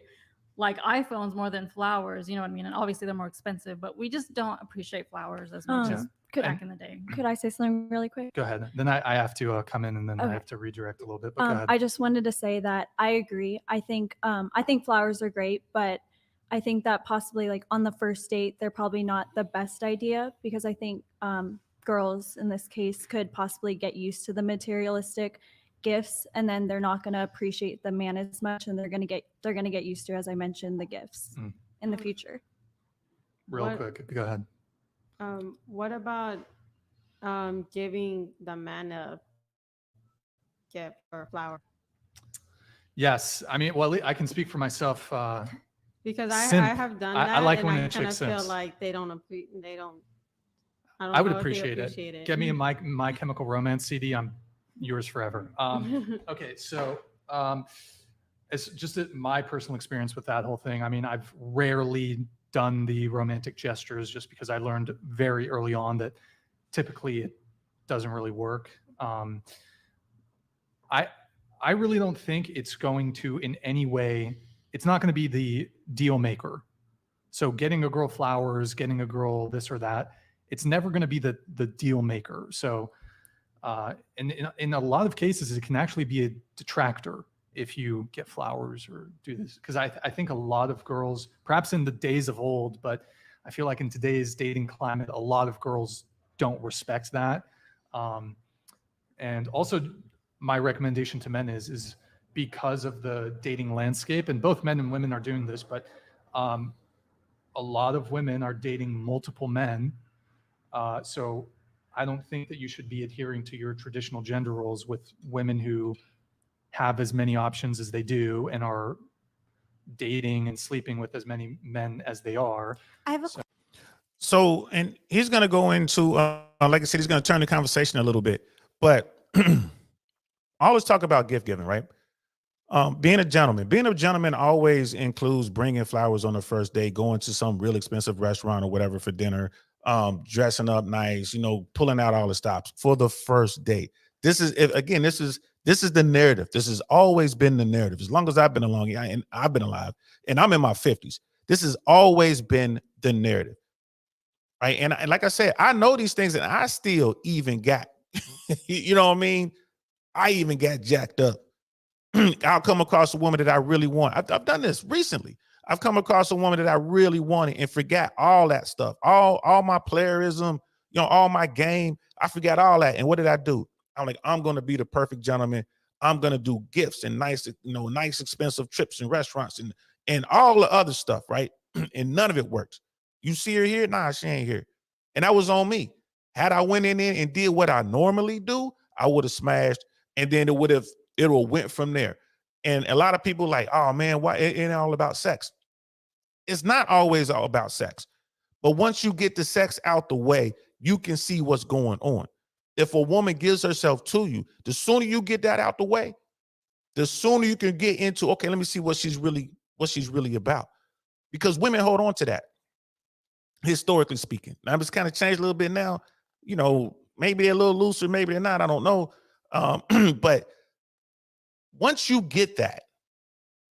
like iPhones more than flowers, you know what I mean? And obviously they're more expensive, but we just don't appreciate flowers as much as back in the day. Could I say something really quick? Go ahead. Then I have to come in and then I have to redirect a little bit. But go ahead. I just wanted to say that I agree. I think flowers are great, but I think that possibly like on the first date, they're probably not the best idea because I think girls in this case could possibly get used to the materialistic gifts and then they're not going to appreciate the man as much and they're going to get used to, as I mentioned, the gifts in the future. Quick, go ahead. What about giving the man a gift or a flower? Yes, I mean, well, I can speak for myself. Because I have done that. I like and when I a chick kind of feel simps. like they don't. I would appreciate it. Get me my Chemical Romance CD. I'm yours forever. Okay, so it's just my personal experience with that whole thing. I mean, I've rarely done the romantic gestures just because I learned very early on that typically it doesn't really work. I really don't think it's going to in any way, it's not going to be the deal maker. So getting a girl flowers, getting a girl this or that, it's never going to be the deal maker. So and in a lot of cases, it can actually be a detractor if you get flowers or do this. Because I think a lot of girls, perhaps in the days of old, but I feel like in today's dating climate, a lot of girls don't respect that. And also my recommendation to men is because of the dating landscape, and both men and women are doing this, but a lot of women are dating multiple men. So I don't think that you should be adhering to your traditional gender roles with women who have as many options as they do and are dating and sleeping with as many men as they are. I have a So, and he's going to go into, like I said, he's going to turn the conversation a little bit, but I always talk about gift giving, right? Being a gentleman always includes bringing flowers on the first day, going to some real expensive restaurant or whatever for dinner, dressing up nice, you know, pulling out all the stops for the first date. This is, again, this is the narrative. This has always been the narrative. As long as I've been along, and I've been alive, and I'm in my 50s, this has always been the narrative. Right. And like I said, I know these things and I still even got, you know what I mean? I even got jacked up. I'll come across a woman that I really want. I've done this recently. I've come across a woman that I really wanted and forgot all that stuff, all my playerism, you know, all my game. I forgot all that. And what did I do? I'm like, I'm going to be the perfect gentleman. I'm going to do gifts and nice, you know, nice expensive trips and restaurants and all the other stuff. Right. And none of it works. You see her here? Nah, she ain't here. And that was on me. Had I went in there and did what I normally do, I would have smashed. And then it would have went from there. And a lot of people like, oh man, why it ain't all about sex? It's not always all about sex. But once you get the sex out the way, you can see what's going on. If a woman gives herself to you, the sooner you get that out the way, the sooner you can get into, okay, let me see what she's really about. Because women hold on to that. Historically speaking. Now it's kind of changed a little bit now, you know, maybe they're a little looser, maybe they're not, I don't know. But once you get that,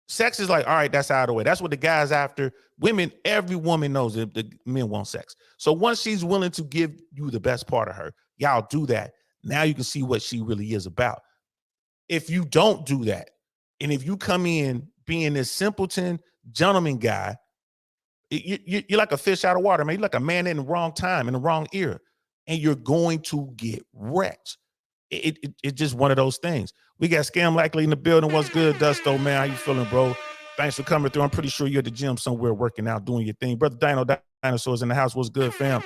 sex is like, all right, that's out of the way. That's what the guy's after. Women, every woman knows that the men want sex. So once she's willing to give you the best part of her, y'all do that. Now you can see what she really is about. If you don't do that, and if you come in being this simpleton gentleman guy, you're like a fish out of water, man. You're like a man in the wrong time, in the wrong era, and you're going to get wrecked. It's just one of those things. We got Scam Likely in the building. What's good, Dusto, man? How you feeling, bro? Thanks for coming through. I'm pretty sure you're at the gym somewhere working out, doing your thing. Brother Dino Dinosaurs in the house. What's good, fam?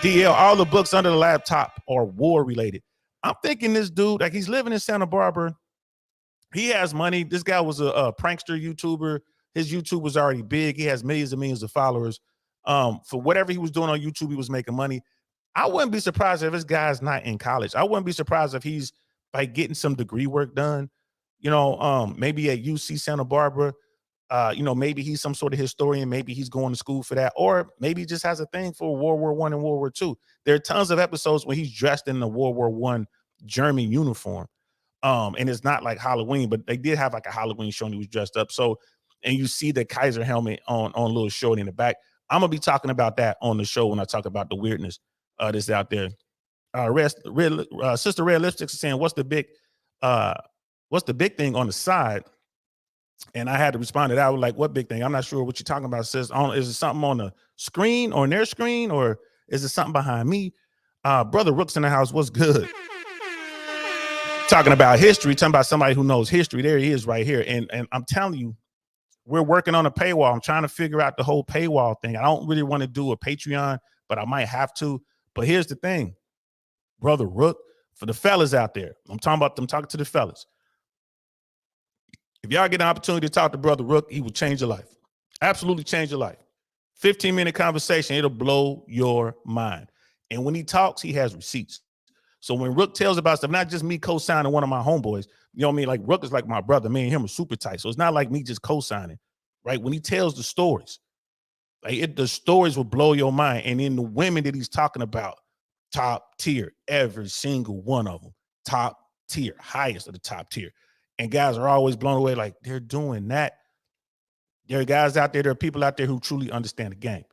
DL, all the books under the laptop are war related. I'm thinking this dude, like he's living in Santa Barbara. He has money. This guy was a prankster YouTuber. His YouTube was already big. He has millions and millions of followers. For whatever he was doing on YouTube, he was making money. I wouldn't be surprised if this guy's not in college. I wouldn't be surprised if he's like getting some degree work done, you know, maybe at UC Santa Barbara. You know, maybe he's some sort of historian. Maybe he's going to school for that. Or maybe he just has a thing for World War I and World War II. There are tons of episodes where he's dressed in the World War I German uniform. And it's not like Halloween, but they did have like a Halloween show and he was dressed up. So, and you see the Kaiser helmet on little shorty in the back. I'm gonna be talking about that on the show when I talk about the weirdness that's out there. Sister Red Lipstick is saying, what's the big thing on the side? And I had to respond to that. I was like, what big thing? I'm not sure what you're talking about, sis. Is it something on the screen or on their screen, or is it something behind me? Brother Rook's in the house. What's good? Talking about history, talking about somebody who knows history. There he is right here. And I'm telling you, we're working on a paywall. I'm trying to figure out the whole paywall thing. I don't really want to do a Patreon, but I might have to. But here's the thing, Brother Rook, for the fellas out there, I'm talking to the fellas. If y'all get an opportunity to talk to Brother Rook, he will change your life. Absolutely change your life. 15-minute conversation, it'll blow your mind. And when he talks, he has receipts. So when Rook tells about stuff, not just me co-signing one of my homeboys, you know what I mean? Like Rook is like my brother. Me and him are super tight. So it's not like me just co-signing, right? When he tells the stories, like the stories will blow your mind. And then the women that he's talking about, top tier, every single one of them, top tier, highest of the top tier. And guys are always blown away like they're doing that. There are guys out there, there are people out there who truly understand the game.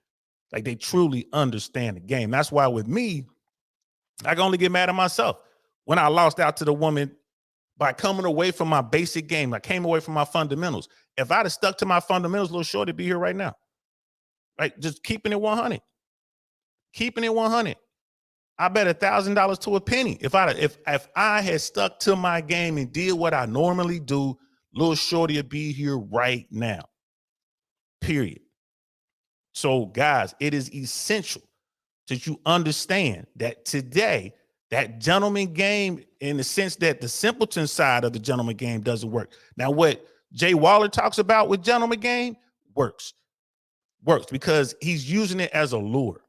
Like they truly understand the game. That's why with me, I can only get mad at myself when I lost out to the woman by coming away from my basic game. I came away from my fundamentals. If I'd have stuck to my fundamentals, little shorty be here right now. Right? Just keeping it 100. Keeping it 100. I bet $1,000 to a penny. If I had stuck to my game and did what I normally do, little shorty would be here right now. Period. So guys, it is essential that you understand that today, that gentleman game, in the sense that the simpleton side of the gentleman game doesn't work. Now, what Jay Waller talks about with Gentleman Game works because he's using it as a lure.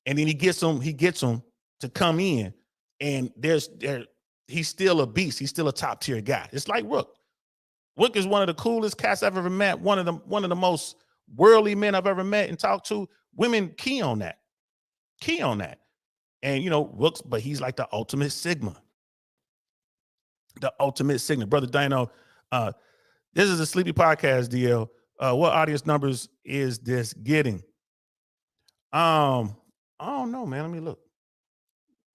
And then he gets them to come in, and he's still a beast. He's still a top tier guy. It's like Rook. Rook is one of the coolest cats I've ever met. One of the most worldly men I've ever met and talked to. Women key on that. And Rook's, but he's like the ultimate Sigma. Brother Dino. This is a Sleepy Podcast, DL. What audience numbers is this getting? I don't know, man. Let me look.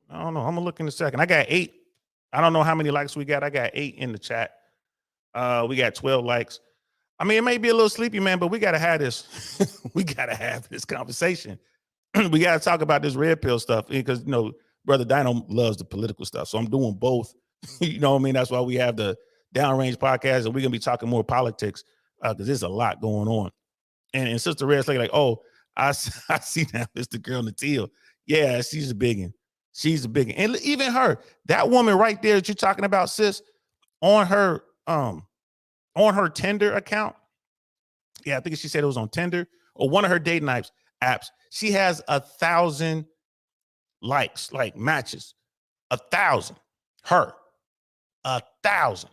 I don't know. I'm gonna look in a second. I got 8. I don't know how many likes we got. I got 8 in the chat. We got 12 likes. I mean, it may be a little sleepy, man, but we gotta have this. We gotta have this conversation. We gotta talk about this red pill stuff because Brother Dino loves the political stuff. So I'm doing both. You know what I mean? That's why we have the Downrange podcast, and we're gonna be talking more politics because there's a lot going on. And Sister Red's like, oh, I see now. It's the girl in the teal. Yeah, she's a big one. She's a big one. And even her, that woman right there that you're talking about, sis, on her Tinder account. Yeah, I think she said it was on Tinder or one of her dating apps. She has 1,000 likes, like matches. 1,000. Her. 1,000.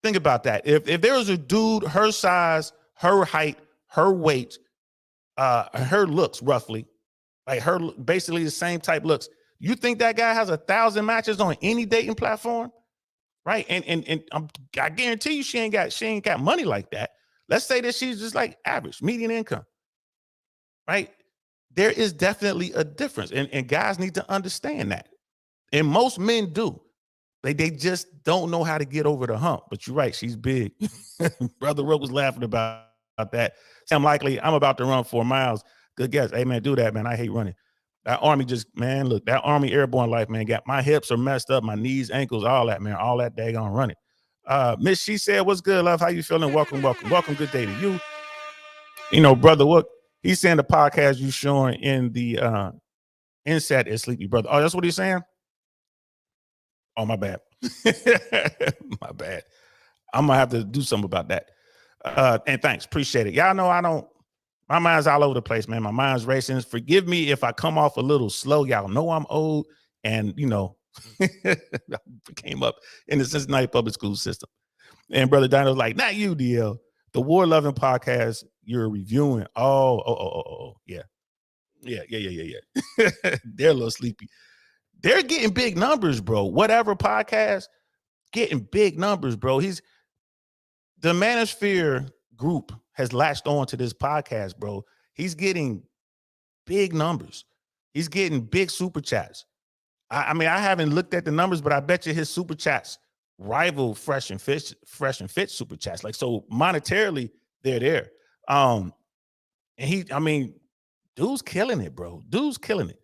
Think about that. If there was a dude her size, her height, her weight, her looks roughly, like her basically the same type looks. You think that guy has 1,000 matches on any dating platform, right? And I guarantee you she ain't got money like that. Let's say that she's just like average, median income, right? There is definitely a difference, and guys need to understand that. And most men do. They just don't know how to get over the hump. But you're right, she's big. Brother Rook was laughing about that. I'm about to run 4 miles. Good guess. Hey, man, do that, man. I hate running. That Army that Army airborne life, man, got my hips are messed up, my knees, ankles, all that, man, all that daggone running. Miss, she said, what's good, love? How you feeling? Welcome. Good day to you. Brother, what he's saying the podcast you showing in the inset is sleepy, brother. Oh, that's what he's saying? Oh, my bad. My bad. I'm gonna have to do something about that. And thanks, appreciate it. Y'all know my mind's all over the place, man. My mind's racing. Forgive me if I come off a little slow. Y'all know I'm old, and I came up in the Cincinnati public school system. And Brother Dino's like, not you, DL. The War Loving podcast you're reviewing. Oh, yeah. They're a little sleepy. They're getting big numbers, bro. Whatever podcast, getting big numbers, bro. The Manosphere group has latched on to this podcast, bro. He's getting big numbers. He's getting big super chats. I mean, I haven't looked at the numbers, but I bet you his super chats rival Fresh and Fit super chats. Like, so monetarily, they're there. And dude's killing it, bro. Dude's killing it.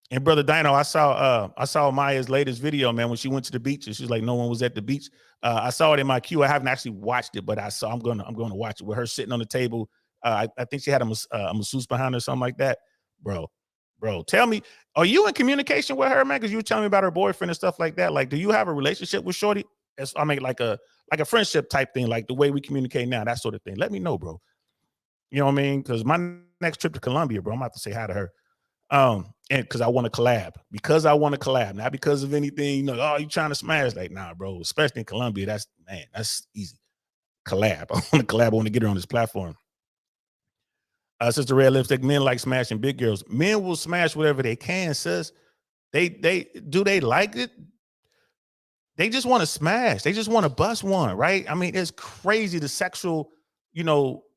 And Brother Dino, I saw Maya's latest video, man, when she went to the beach and she's like, no one was at the beach. I saw it in my queue. I haven't actually watched it, but I'm going to watch it with her sitting on the table. I think she had a masseuse behind her or something like that. Bro, tell me, are you in communication with her, man? Because you were telling me about her boyfriend and stuff like that. Like, do you have a relationship with Shorty? Like a friendship type thing, like the way we communicate now, that sort of thing. Let me know, bro. You know what I mean? Because my next trip to Colombia, bro, I'm about to say hi to her. And because I want to collab, not because of anything, oh, you trying to smash? Like, nah, bro, especially in Colombia, that's easy. Collab. I want to collab. I want to get her on this platform. Sister Red Lipstick, men like smashing big girls. Men will smash whatever they can, sis. They like it? They just want to smash. They just want to bust one, right? I mean, it's crazy. The sexual,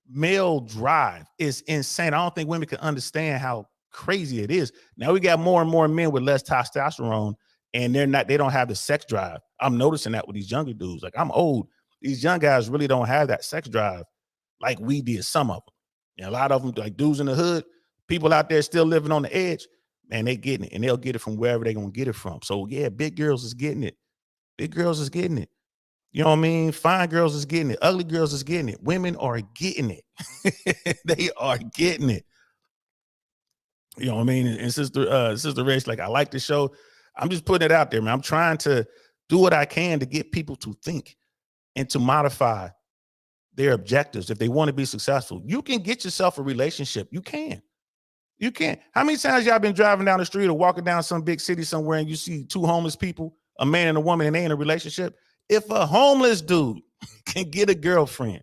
male drive is insane. I don't think women can understand how crazy it is. Now we got more and more men with less testosterone, and they don't have the sex drive. I'm noticing that with these younger dudes. Like, I'm old. These young guys really don't have that sex drive like we did, some of them. And a lot of them, like dudes in the hood, people out there still living on the edge, man, they getting it, and they'll get it from wherever they're going to get it from. So yeah, big girls is getting it. Big girls is getting it. You know what I mean? Fine girls is getting it. Ugly girls is getting it. Women are getting it. They are getting it. You know what I mean? And Sister Rich, like, I like the show. I'm just putting it out there, man. I'm trying to do what I can to get people to think. and to modify their objectives if they want to be successful. You can get yourself a relationship. You can. You can. How many times y'all been driving down the street or walking down some big city somewhere and you see two homeless people, a man and a woman, and they in a relationship? If a homeless dude can get a girlfriend,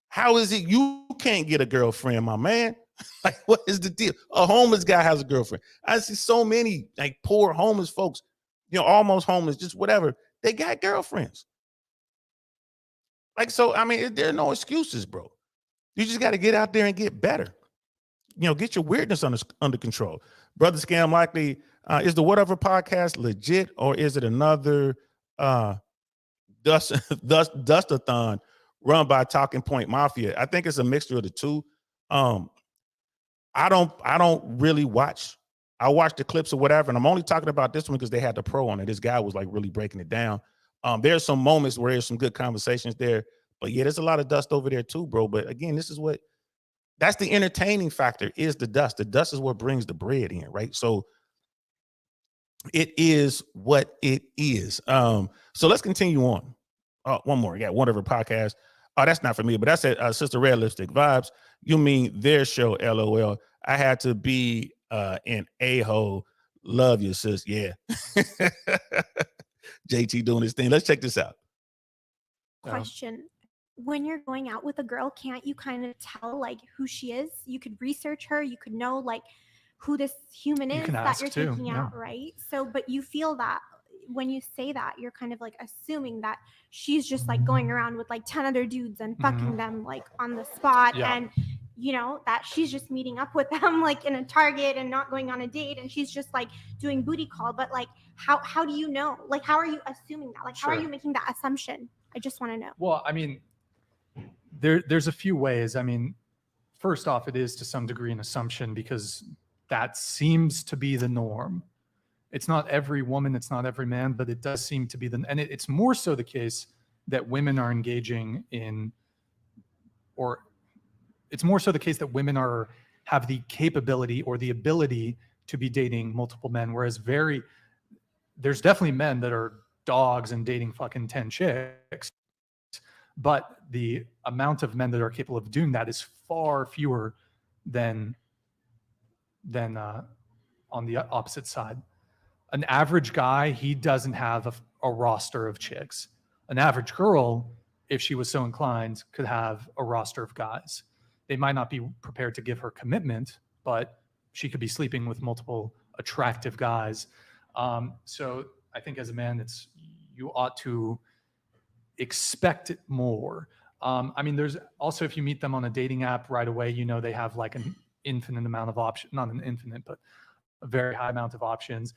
how is it you can't get a girlfriend, my man? Like, what is the deal? A homeless guy has a girlfriend. I see so many like poor homeless folks, almost homeless, just whatever. They got girlfriends. Like, so, I mean, there are no excuses, bro. You just got to get out there and get better. Get your weirdness under control. Brother Scam Likely, is the Whatever podcast legit, or is it another Dustathon run by Talking Point Mafia? I think it's a mixture of the two. I don't really watch. I watch the clips or whatever, and I'm only talking about this one because they had the pro on it. This guy was like really breaking it down. There's some moments where there's some good conversations there, but yeah, there's a lot of dust over there too, bro. But again, that's the entertaining factor, is the dust. The dust is what brings the bread in, right? So it is what it is. So let's continue on. One more. Yeah, Whatever podcast. Oh, that's not for me, but that's at Sister Red Lipstick Vibes. You mean their show, LOL. I had to be an a-hole. Love you, sis. Yeah. JT doing his thing. Let's check this out. Question. When you're going out with a girl, can't you kind of tell like who she is? You could research her. You could know like who this human is that you're taking out, right? So, but you feel that when you say that, you're kind of like assuming that she's just like going around with like 10 other dudes and fucking them like on the spot. And that she's just meeting up with them like in a Target and not going on a date, and she's just like doing booty call. But like, how do you know? Like, how are you assuming that? Like, how are you making that assumption? I just want to know. Well, I mean, there's a few ways. I mean, first off, it is to some degree an assumption because that seems to be the norm. It's not every woman, it's not every man, but it does seem to be and it's more so the case that women are engaging in, or it's more so the case that women have the capability or the ability to be dating multiple men, whereas there's definitely men that are dogs and dating fucking 10 chicks, but the amount of men that are capable of doing that is far fewer than on the opposite side. An average guy, he doesn't have a roster of chicks. An average girl, if she was so inclined, could have a roster of guys. They might not be prepared to give her commitment, but she could be sleeping with multiple attractive guys. So I think as a man, you ought to expect more. I mean, there's also, if you meet them on a dating app right away, they have like an infinite amount of options, not an infinite, but a very high amount of options.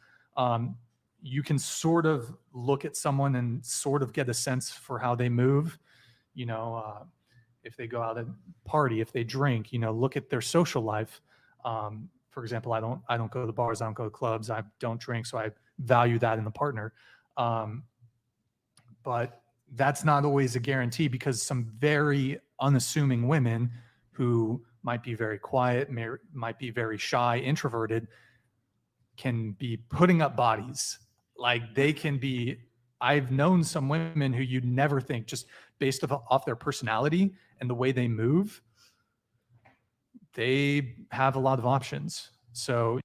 You can sort of look at someone and sort of get a sense for how they move. If they go out and party, if they drink, look at their social life. For example, I don't go to the bars, I don't go to clubs, I don't drink, so I value that in the partner. But that's not always a guarantee, because some very unassuming women who might be very quiet, might be very shy, introverted, can be putting up bodies. Like they can be, I've known some women who you'd never think, just based off their personality and the way they move, they have a lot of options. So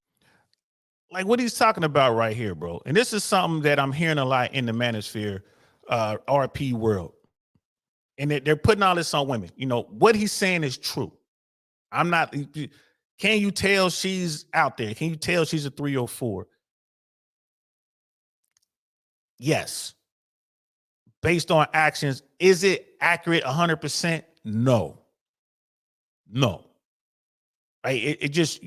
like what he's talking about right here, bro. And this is something that I'm hearing a lot in the manosphere, RP world. And they're putting all this on women. What he's saying is true. Can you tell she's out there? Can you tell she's a 304? Yes. Based on actions, is it accurate 100%? No. Right? It just,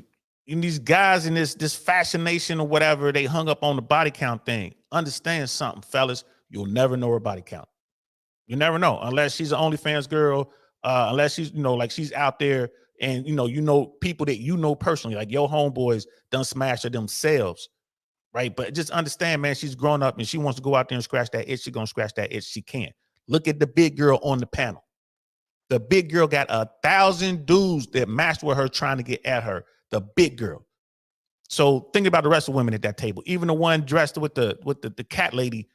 these guys in this fascination or whatever, they hung up on the body count thing. Understand something, fellas. You'll never know her body count. You never know, unless she's an OnlyFans girl, unless she's, like she's out there and, people that personally, like your homeboys done smash her themselves, right? But just understand, man, she's grown up and she wants to go out there and scratch that itch. She's going to scratch that itch. She can. Look at the big girl on the panel. The big girl got 1,000 dudes that matched with her trying to get at her. The big girl. So think about the rest of the women at that table. Even the one dressed with the cat lady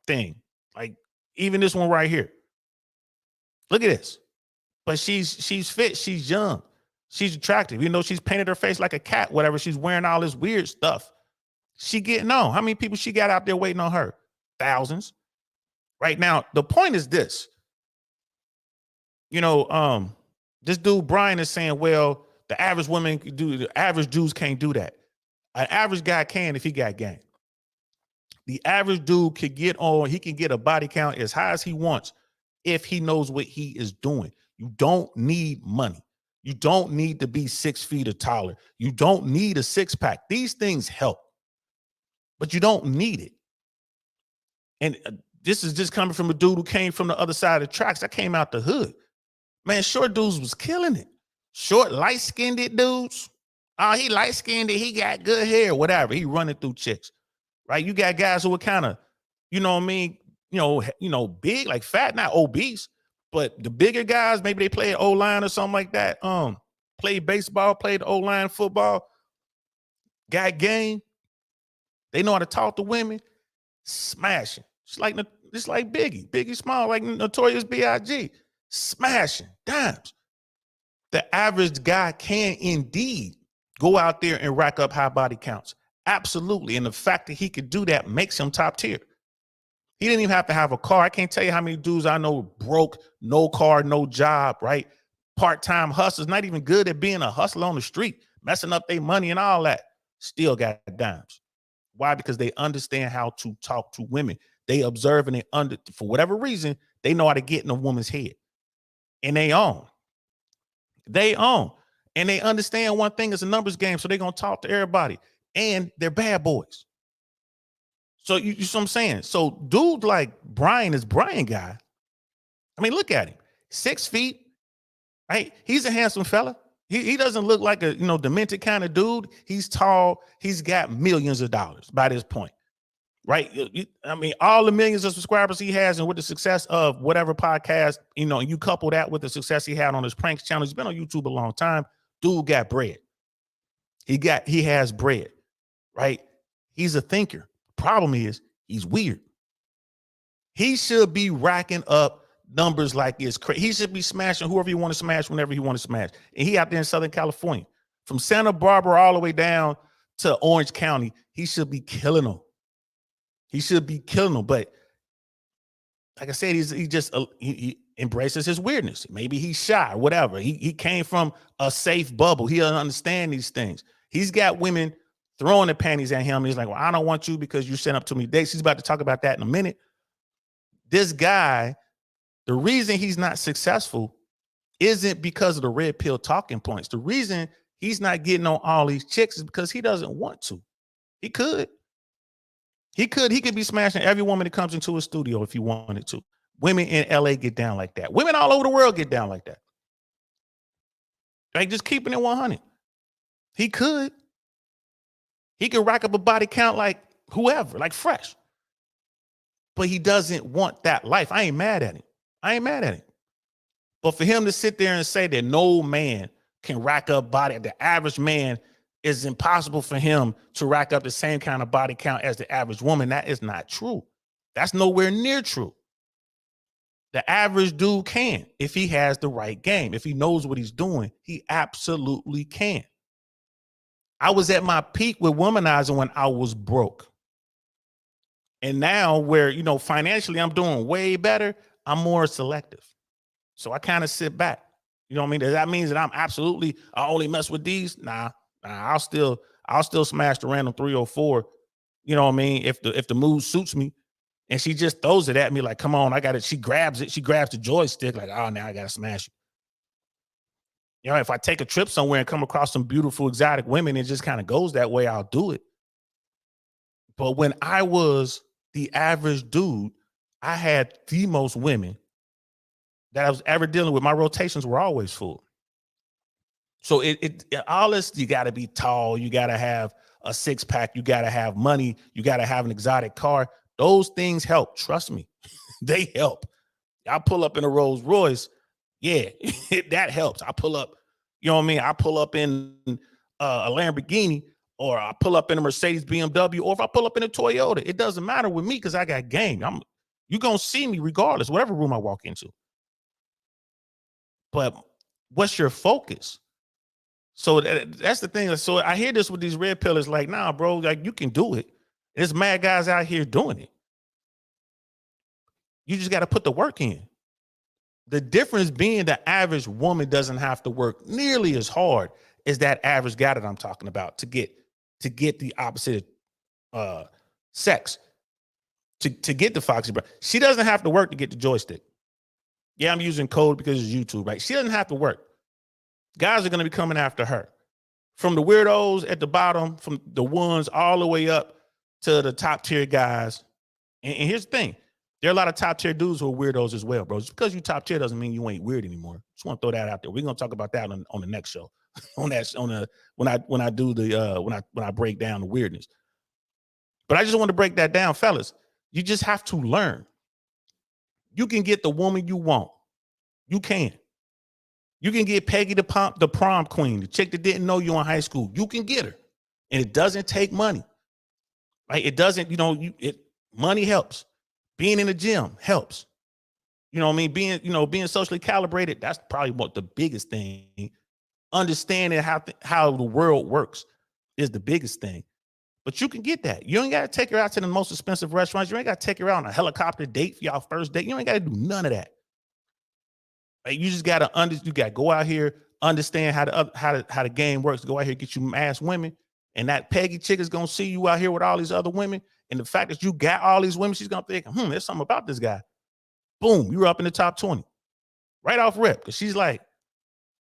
thing. Like, Even this one right here. Look at this. But she's fit. She's young. She's attractive. You know, she's painted her face like a cat, whatever. She's wearing all this weird stuff. She getting on. How many people she got out there waiting on her? Thousands. Right now, the point is this. You know, this dude Brian is saying, well, the average woman can do, the average dudes can't do that. An average guy can if he got game. The average dude can get on, he can get a body count as high as he wants if he knows what he is doing. You don't need money. You don't need to be 6 feet or taller. You don't need a six pack. These things help, but you don't need it. And this is just coming from a dude who came from the other side of the tracks. I came out the hood. Man, short dudes was killing it. Short, light-skinned dudes. Oh, he light-skinned it. He got good hair, whatever. He running through chicks, right? You got guys who are kind of, you know what I mean? You know, big, like fat, not obese, but the bigger guys, maybe they play O-line or something like that. Play baseball, played O-line football, got game. They know how to talk to women, smashing. It's like Biggie. Biggie Small, like Notorious B.I.G. Smashing dimes. The average guy can indeed go out there and rack up high body counts. Absolutely. And the fact that he could do that makes him top tier. He didn't even have to have a car. I can't tell you how many dudes I know broke, no car, no job, right? Part-time hustlers, not even good at being a hustler on the street, messing up their money and all that. Still got dimes. Why? Because they understand how to talk to women. They observe and for whatever reason, they know how to get in a woman's head. And they own. And they understand one thing is a numbers game, so they're going to talk to everybody. And they're bad boys. So you see what I'm saying? So dude like Brian is Brian guy. I mean, look at him. 6 feet, right? He's a handsome fella. He doesn't look like a, demented kind of dude. He's tall. He's got millions of dollars by this point, right? I mean, all the millions of subscribers he has and with the success of whatever podcast, and you couple that with the success he had on his pranks channel. He's been on YouTube a long time. Dude got bread. He has bread, right? He's a thinker. Problem is he's weird. He should be racking up numbers like it's crazy. He should be smashing whoever he want to smash whenever he want to smash. And he out there in Southern California, from Santa Barbara all the way down to Orange County, he should be killing them. He should be killing them. But like I said, he embraces his weirdness. Maybe he's shy or whatever. He came from a safe bubble. He doesn't understand these things. He's got women throwing the panties at him. He's like, well, I don't want you because you sent up too many dates. He's about to talk about that in a minute. This guy, the reason he's not successful isn't because of the red pill talking points. The reason he's not getting on all these chicks is because he doesn't want to. He could be smashing every woman that comes into his studio if he wanted to. Women in LA get down like that. Women all over the world get down like that. Like just keeping it 100. He could rack up a body count like whoever, like Fresh. But he doesn't want that life. I ain't mad at him. But for him to sit there and say that no man can rack up body, the average man, is impossible for him to rack up the same kind of body count as the average woman, that is not true. That's nowhere near true. The average dude can if he has the right game. If he knows what he's doing, he absolutely can. I was at my peak with womanizing when I was broke. And now where, financially I'm doing way better, I'm more selective. So I kind of sit back. You know what I mean? Does that mean that I only mess with these? Nah, I'll still smash the random 304. You know what I mean? If the mood suits me and she just throws it at me like, come on, I got it. She grabs it. She grabs the joystick like, oh, now I got to smash it. If I take a trip somewhere and come across some beautiful exotic women, it just kind of goes that way, I'll do it. But when I was the average dude, I had the most women that I was ever dealing with. My rotations were always full. So all this, you got to be tall. You got to have a six pack. You got to have money. You got to have an exotic car. Those things help. Trust me, they help. I pull up in a Rolls Royce. Yeah, that helps. I pull up, you know what I mean? I pull up in a Lamborghini, or I pull up in a Mercedes BMW, or if I pull up in a Toyota, it doesn't matter with me because I got game. You're going to see me regardless, whatever room I walk into. But what's your focus? So that's the thing. So I hear this with these red pillars, like, nah, bro, like, you can do it. There's mad guys out here doing it. You just got to put the work in. The difference being the average woman doesn't have to work nearly as hard as that average guy that I'm talking about to get the opposite sex, to get the foxy bro. She doesn't have to work to get the joystick. Yeah, I'm using code because it's YouTube, right? She doesn't have to work. Guys are going to be coming after her. From the weirdos at the bottom, from the ones all the way up to the top tier guys. And here's the thing. There are a lot of top tier dudes who are weirdos as well, bro. Just because you top tier doesn't mean you ain't weird anymore. Just want to throw that out there. We're going to talk about that on the next show. when I break down the weirdness. But I just want to break that down, fellas. You just have to learn. You can get the woman you want. You can. You can get Peggy the prom queen, the chick that didn't know you in high school. You can get her. And it doesn't take money. Right? It doesn't, money helps. Being in the gym helps. You know what I mean? Being socially calibrated, that's probably what the biggest thing. Understanding how the world works is the biggest thing. But you can get that. You ain't got to take her out to the most expensive restaurants. You ain't got to take her out on a helicopter date for y'all first date. You ain't got to do none of that. Like, you just got to go out here, understand how the game works. Go out here, get you ass women. And that Peggy chick is going to see you out here with all these other women. And the fact that you got all these women, she's going to think, there's something about this guy. Boom, you're up in the top 20. Right off rip. Because she's like,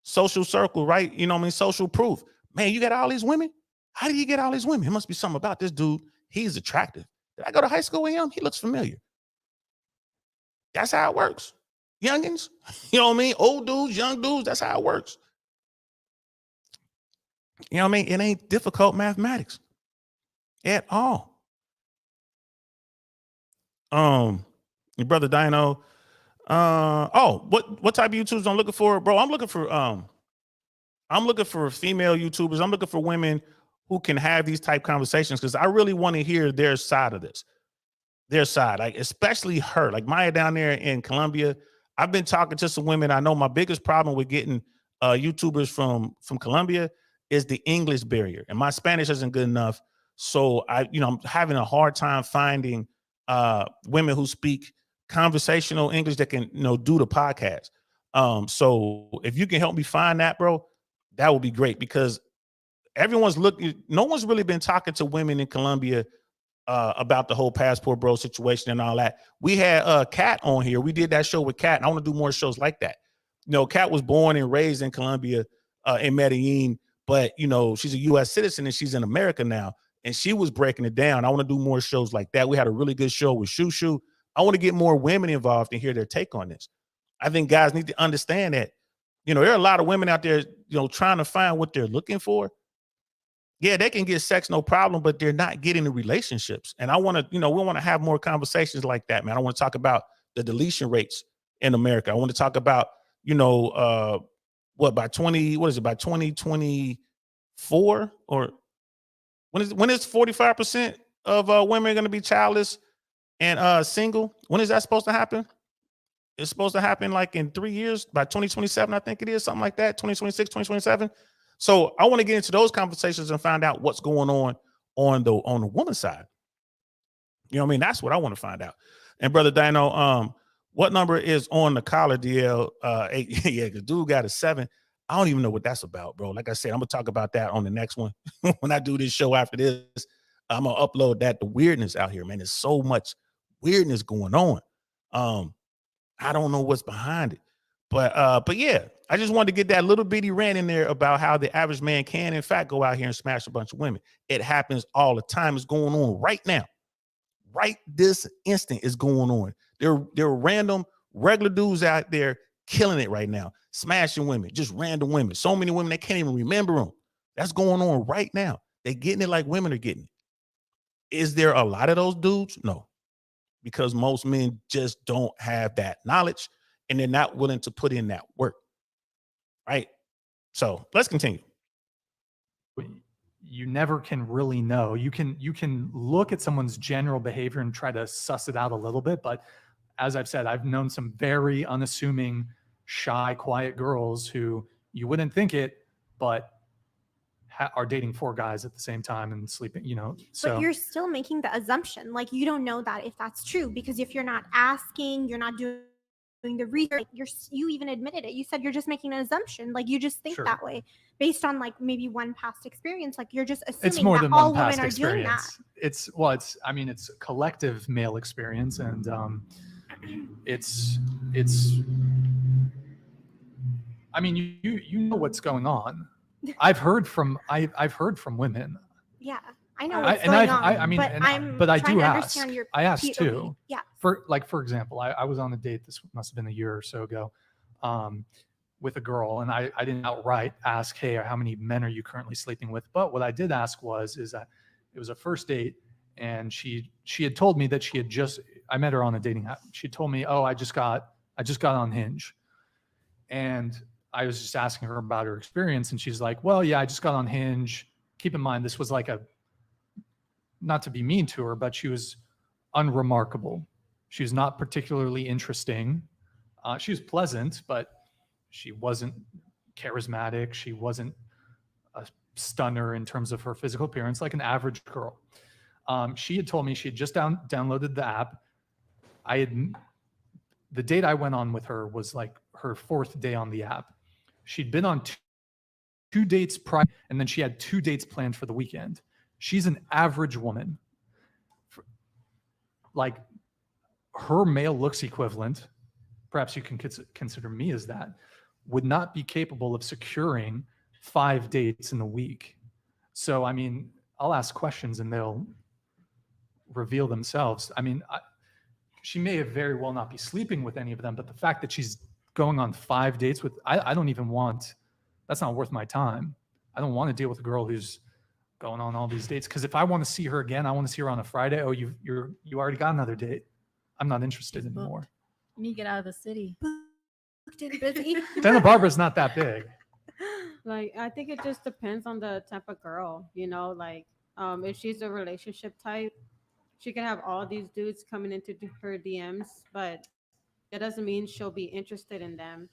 social circle, right? You know what I mean? Social proof. Man, you got all these women? How did you get all these women? It must be something about this dude. He's attractive. Did I go to high school with him? He looks familiar. That's how it works. Youngins, you know what I mean? Old dudes, young dudes, that's how it works. You know what I mean? It ain't difficult mathematics at all. Your brother Dino. What type of YouTubers I'm looking for? Bro, I'm looking for female YouTubers. I'm looking for women who can have these type conversations, because I really want to hear their side of this. Their side, like especially her, like Maya down there in Colombia. I've been talking to some women. I know my biggest problem with getting YouTubers from Colombia is the English barrier, and my Spanish isn't good enough. So I'm having a hard time finding women who speak conversational English that can do the podcast. So if you can help me find that, bro, that would be great, because everyone's looking. No one's really been talking to women in Colombia about the whole passport bro situation and all that. We had Kat on here. We did that show with Kat, and I want to do more shows like that. Kat was born and raised in Colombia, in Medellin, but she's a U.S. citizen and she's in America now, and she was breaking it down. I want to do more shows like that. We had a really good show with Shushu. I want to get more women involved and hear their take on this. I think guys need to understand that, there are a lot of women out there, trying to find what they're looking for. Yeah, they can get sex, no problem, but they're not getting the relationships. And I want to, we want to have more conversations like that, man. I want to talk about the deletion rates in America. I want to talk about, by 2024, or when is 45% of women going to be childless and single? When is that supposed to happen? It's supposed to happen like in 3 years, by 2027, I think it is, something like that, 2026, 2027. So I want to get into those conversations and find out what's going on the woman's side. You know what I mean? That's what I want to find out. And brother Dino, what number is on the collar, DL? 8? Yeah, because dude got a 7. I don't even know what that's about, bro. Like I said, I'm gonna talk about that on the next one. When I do this show after this, I'm gonna upload that. The weirdness out here, man. There's so much weirdness going on. I don't know what's behind it. But yeah, I just wanted to get that little bitty rant in there about how the average man can, in fact, go out here and smash a bunch of women. It happens all the time. It's going on right now. Right this instant is going on. There are random, regular dudes out there killing it right now, smashing women, just random women. So many women, they can't even remember them. That's going on right now. They're getting it like women are getting it. Is there a lot of those dudes? No, because most men just don't have that knowledge, and they're not willing to put in that work. Right? So let's continue. You never can really know. You can look at someone's general behavior and try to suss it out a little bit, but as I've said, I've known some very unassuming, shy, quiet girls who you wouldn't think it, but are dating 4 guys at the same time and sleeping, so. But you're still making the assumption. Like, you don't know that if that's true, because if you're not asking, you're not doing the research, you even admitted it. You said you're just making an assumption. Like, you just think Sure. that way based on like maybe one past experience. Like, you're just assuming It's more that than all one past women are doing that. experience. It's a collective male experience, and it's. I mean, you know what's going on. I've heard from women. Yeah, I know what's going on. But I trying do to ask. understand your I ask POV. too. Yeah. For example, I was on a date. This must have been a year or so ago, with a girl, and I didn't outright ask, "Hey, how many men are you currently sleeping with?" But what I did ask is that it was a first date, and she had told me that I met her on a dating app. She told me, "Oh, I just got on Hinge," and I was just asking her about her experience, and she's like, "Well, yeah, I just got on Hinge." Keep in mind, this was like not to be mean to her, but she was unremarkable. She was not particularly interesting. She was pleasant, but she wasn't charismatic. She wasn't a stunner in terms of her physical appearance, like an average girl. She had told me she had just downloaded the app. The date I went on with her was like her 4th day on the app. She'd been on two dates prior, and then she had 2 dates planned for the weekend. She's an average woman. Like, her male looks equivalent, perhaps you can consider me as that, would not be capable of securing 5 dates in a week. So, I mean, I'll ask questions and they'll reveal themselves. I mean, she may have very well not be sleeping with any of them, but the fact that she's going on 5 dates with, I don't even want, that's not worth my time. I don't want to deal with a girl who's going on all these dates, because if I want to see her again, I want to see her on a Friday. Oh, you already got another date. I'm not interested anymore. Me get out of the city. Booked and busy. Santa Barbara's not that big. Like, I think it just depends on the type of girl, like, if she's a relationship type, she can have all these dudes coming into her DMs, but that doesn't mean she'll be interested in them,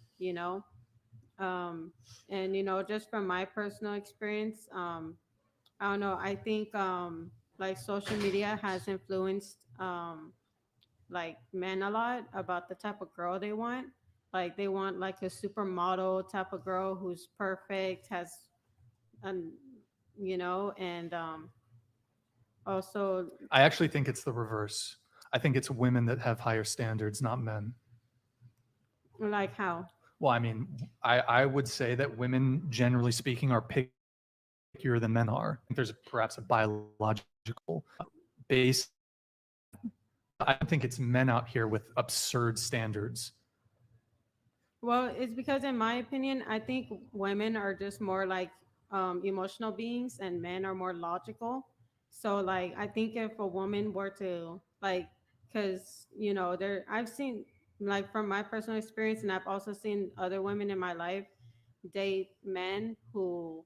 and just from my personal experience, I don't know, I think like social media has influenced like men a lot about the type of girl they want. Like, they want like a supermodel type of girl who's perfect, has and also, I actually think it's the reverse. I think it's women that have higher standards, not men. like, how? Well, I mean, I would say that women, generally speaking, are pickier than men are. I think there's perhaps a biological base. I think it's men out here with absurd standards. Well, it's because, in my opinion, I think women are just more like emotional beings, and men are more logical. So, like, I think if a woman were to, like, because I've seen, like, from my personal experience, and I've also seen other women in my life date men who,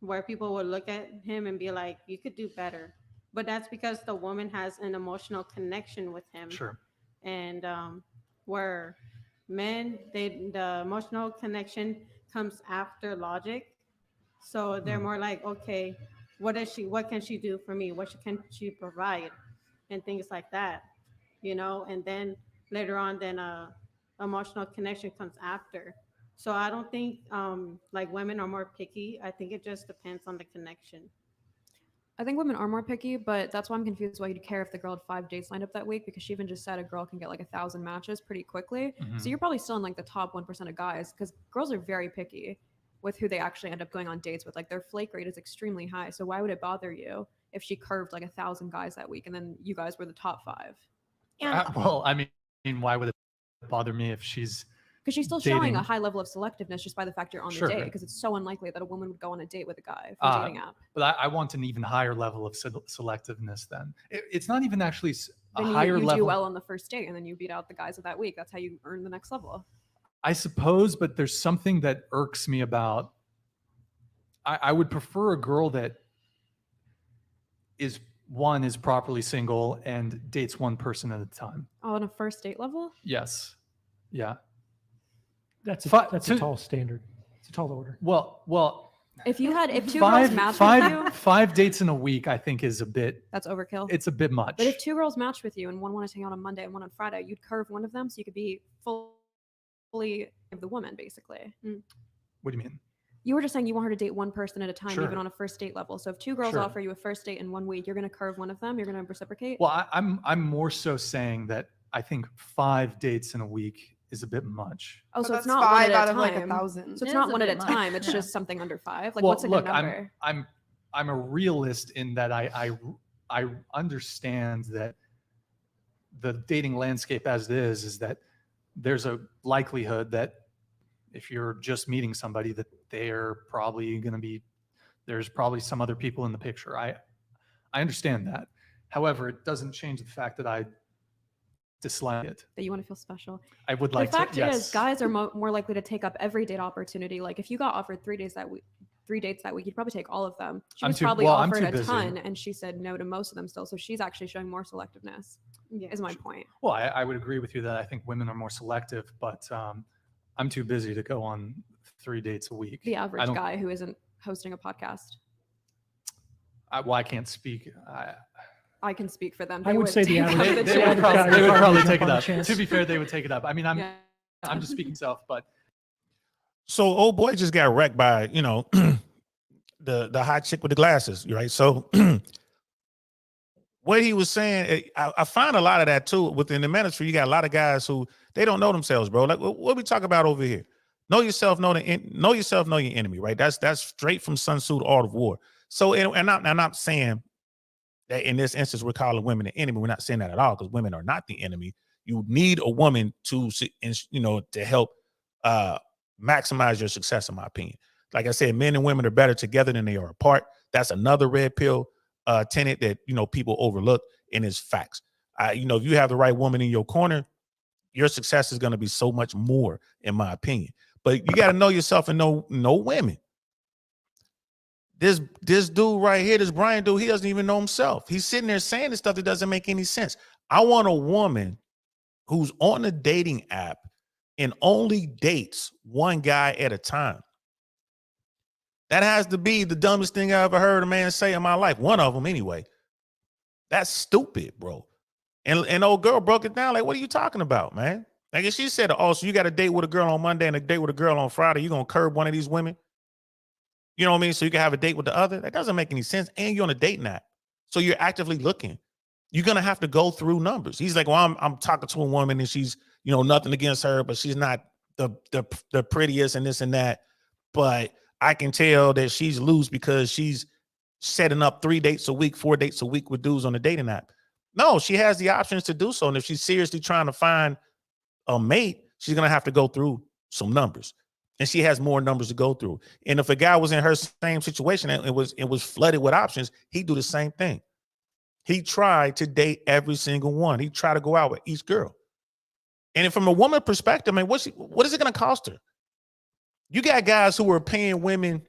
where people would look at him and be like, "You could do better," but that's because the woman has an emotional connection with him. Sure. And where men, the emotional connection comes after logic, so they're more like, okay, what can she do for me, can she provide, and things like that, and then later on, then emotional connection comes after. So I don't think like women are more picky. I think it just depends on the connection. I think women are more picky, but that's why I'm confused why you'd care if the girl had 5 dates lined up that week, because she even just said a girl can get like 1,000 matches pretty quickly. Mhm. So you're probably still in like the top 1% of guys, because girls are very picky with who they actually end up going on dates with. Like, their flake rate is extremely high. So why would it bother you if she curved like 1,000 guys that week and then you guys were the top 5? Well, I mean, why would it bother me if she's Because she's still dating? showing a high level of selectiveness just by the fact you're on Sure. the date, because it's so unlikely that a woman would go on a date with a guy from a dating app. But I want an even higher level of selectiveness then. It's not even actually a Then higher you level. do well on the first date, and then you beat out the guys of that week. That's how you earn the next level. I suppose, but there's something that irks me about. I would prefer a girl that is one is properly single and dates one person at a time. Oh, on a first date level? Yes. Yeah. That's a, Fi- that's a to- tall standard. It's a tall order. Well, If two girls match with you, five dates in a week, I think is a bit. that's overkill. It's a bit much. But if two girls match with you and one wanted to hang out on Monday and one on Friday, you'd curve one of them so you could be fully of the woman, basically. What do you mean? You were just saying you want her to date one person at a time, Sure. even on a first date level. So if two girls Sure. offer you a first date in 1 week, you're going to curve one of them. You're going to reciprocate. Well, I'm more so saying that I think 5 dates in a week is a bit much. Oh, so But it's that's not one 5 at out a of like time. 1,000. So it's It not is a one at a bit much. time. It's Yeah. just something under 5. Like, Well, what's a look, good number? I'm a realist in that I understand that the dating landscape as it is that there's a likelihood that if you're just meeting somebody that they're probably going to be, there's probably some other people in the picture. I understand that. However, it doesn't change the fact that I dislike it. That you want to feel special. I would The like fact to. Yes. is, guys are more likely to take up every date opportunity. Like, if you got offered 3 days that week, 3 dates that week, you'd probably take all of them. She I'm was too- probably well, I'm offered too a busy. ton, and she said no to most of them still. So she's actually showing more selectiveness. Yeah. Is my point. Well, I would agree with you that I think women are more selective, but I'm too busy to go on 3 dates a week. The I average don't- guy who isn't hosting a podcast. I can't speak. I can speak for them. I would say the take average- up They, the they would chance. probably, they would probably take it on the up. chance. To be fair, they would take it up. I mean, I'm Yeah. just speaking self, but So old boy just got wrecked by, the hot chick with the glasses, right? So what he was saying, I find a lot of that too within the ministry. You got a lot of guys who they don't know themselves, bro. Like what we talk about over here. Know yourself, know your enemy, right? That's straight from Sun Tzu, The Art of War. So, and I'm not saying that in this instance we're calling women the enemy. We're not saying that at all because women are not the enemy. You need a woman to help maximize your success, in my opinion. Like I said, men and women are better together than they are apart. That's another red pill tenet that people overlook, and it's facts. If you have the right woman in your corner, your success is going to be so much more, in my opinion. But you got to know yourself and know women. This dude right here, this Brian dude, he doesn't even know himself. He's sitting there saying this stuff that doesn't make any sense. I want a woman who's on a dating app and only dates one guy at a time. That has to be the dumbest thing I ever heard a man say in my life. One of them, anyway. That's stupid, bro. And old girl broke it down like, what are you talking about, man? Like if she said, oh, so you got a date with a girl on Monday and a date with a girl on Friday, you gonna curb one of these women? You know what I mean? So you can have a date with the other? That doesn't make any sense. And you're on a dating app. So you're actively looking. You're gonna have to go through numbers. He's like, well, I'm talking to a woman and she's, nothing against her, but she's not the prettiest and this and that. But I can tell that she's loose because she's setting up 3 dates a week, 4 dates a week with dudes on the dating app. No, she has the options to do so. And if she's seriously trying to find a mate, she's going to have to go through some numbers. And she has more numbers to go through. And if a guy was in her same situation and it was flooded with options, he'd do the same thing. He tried to date every single one. He tried to go out with each girl. And from a woman perspective, man, what is it going to cost her? You got guys who are paying women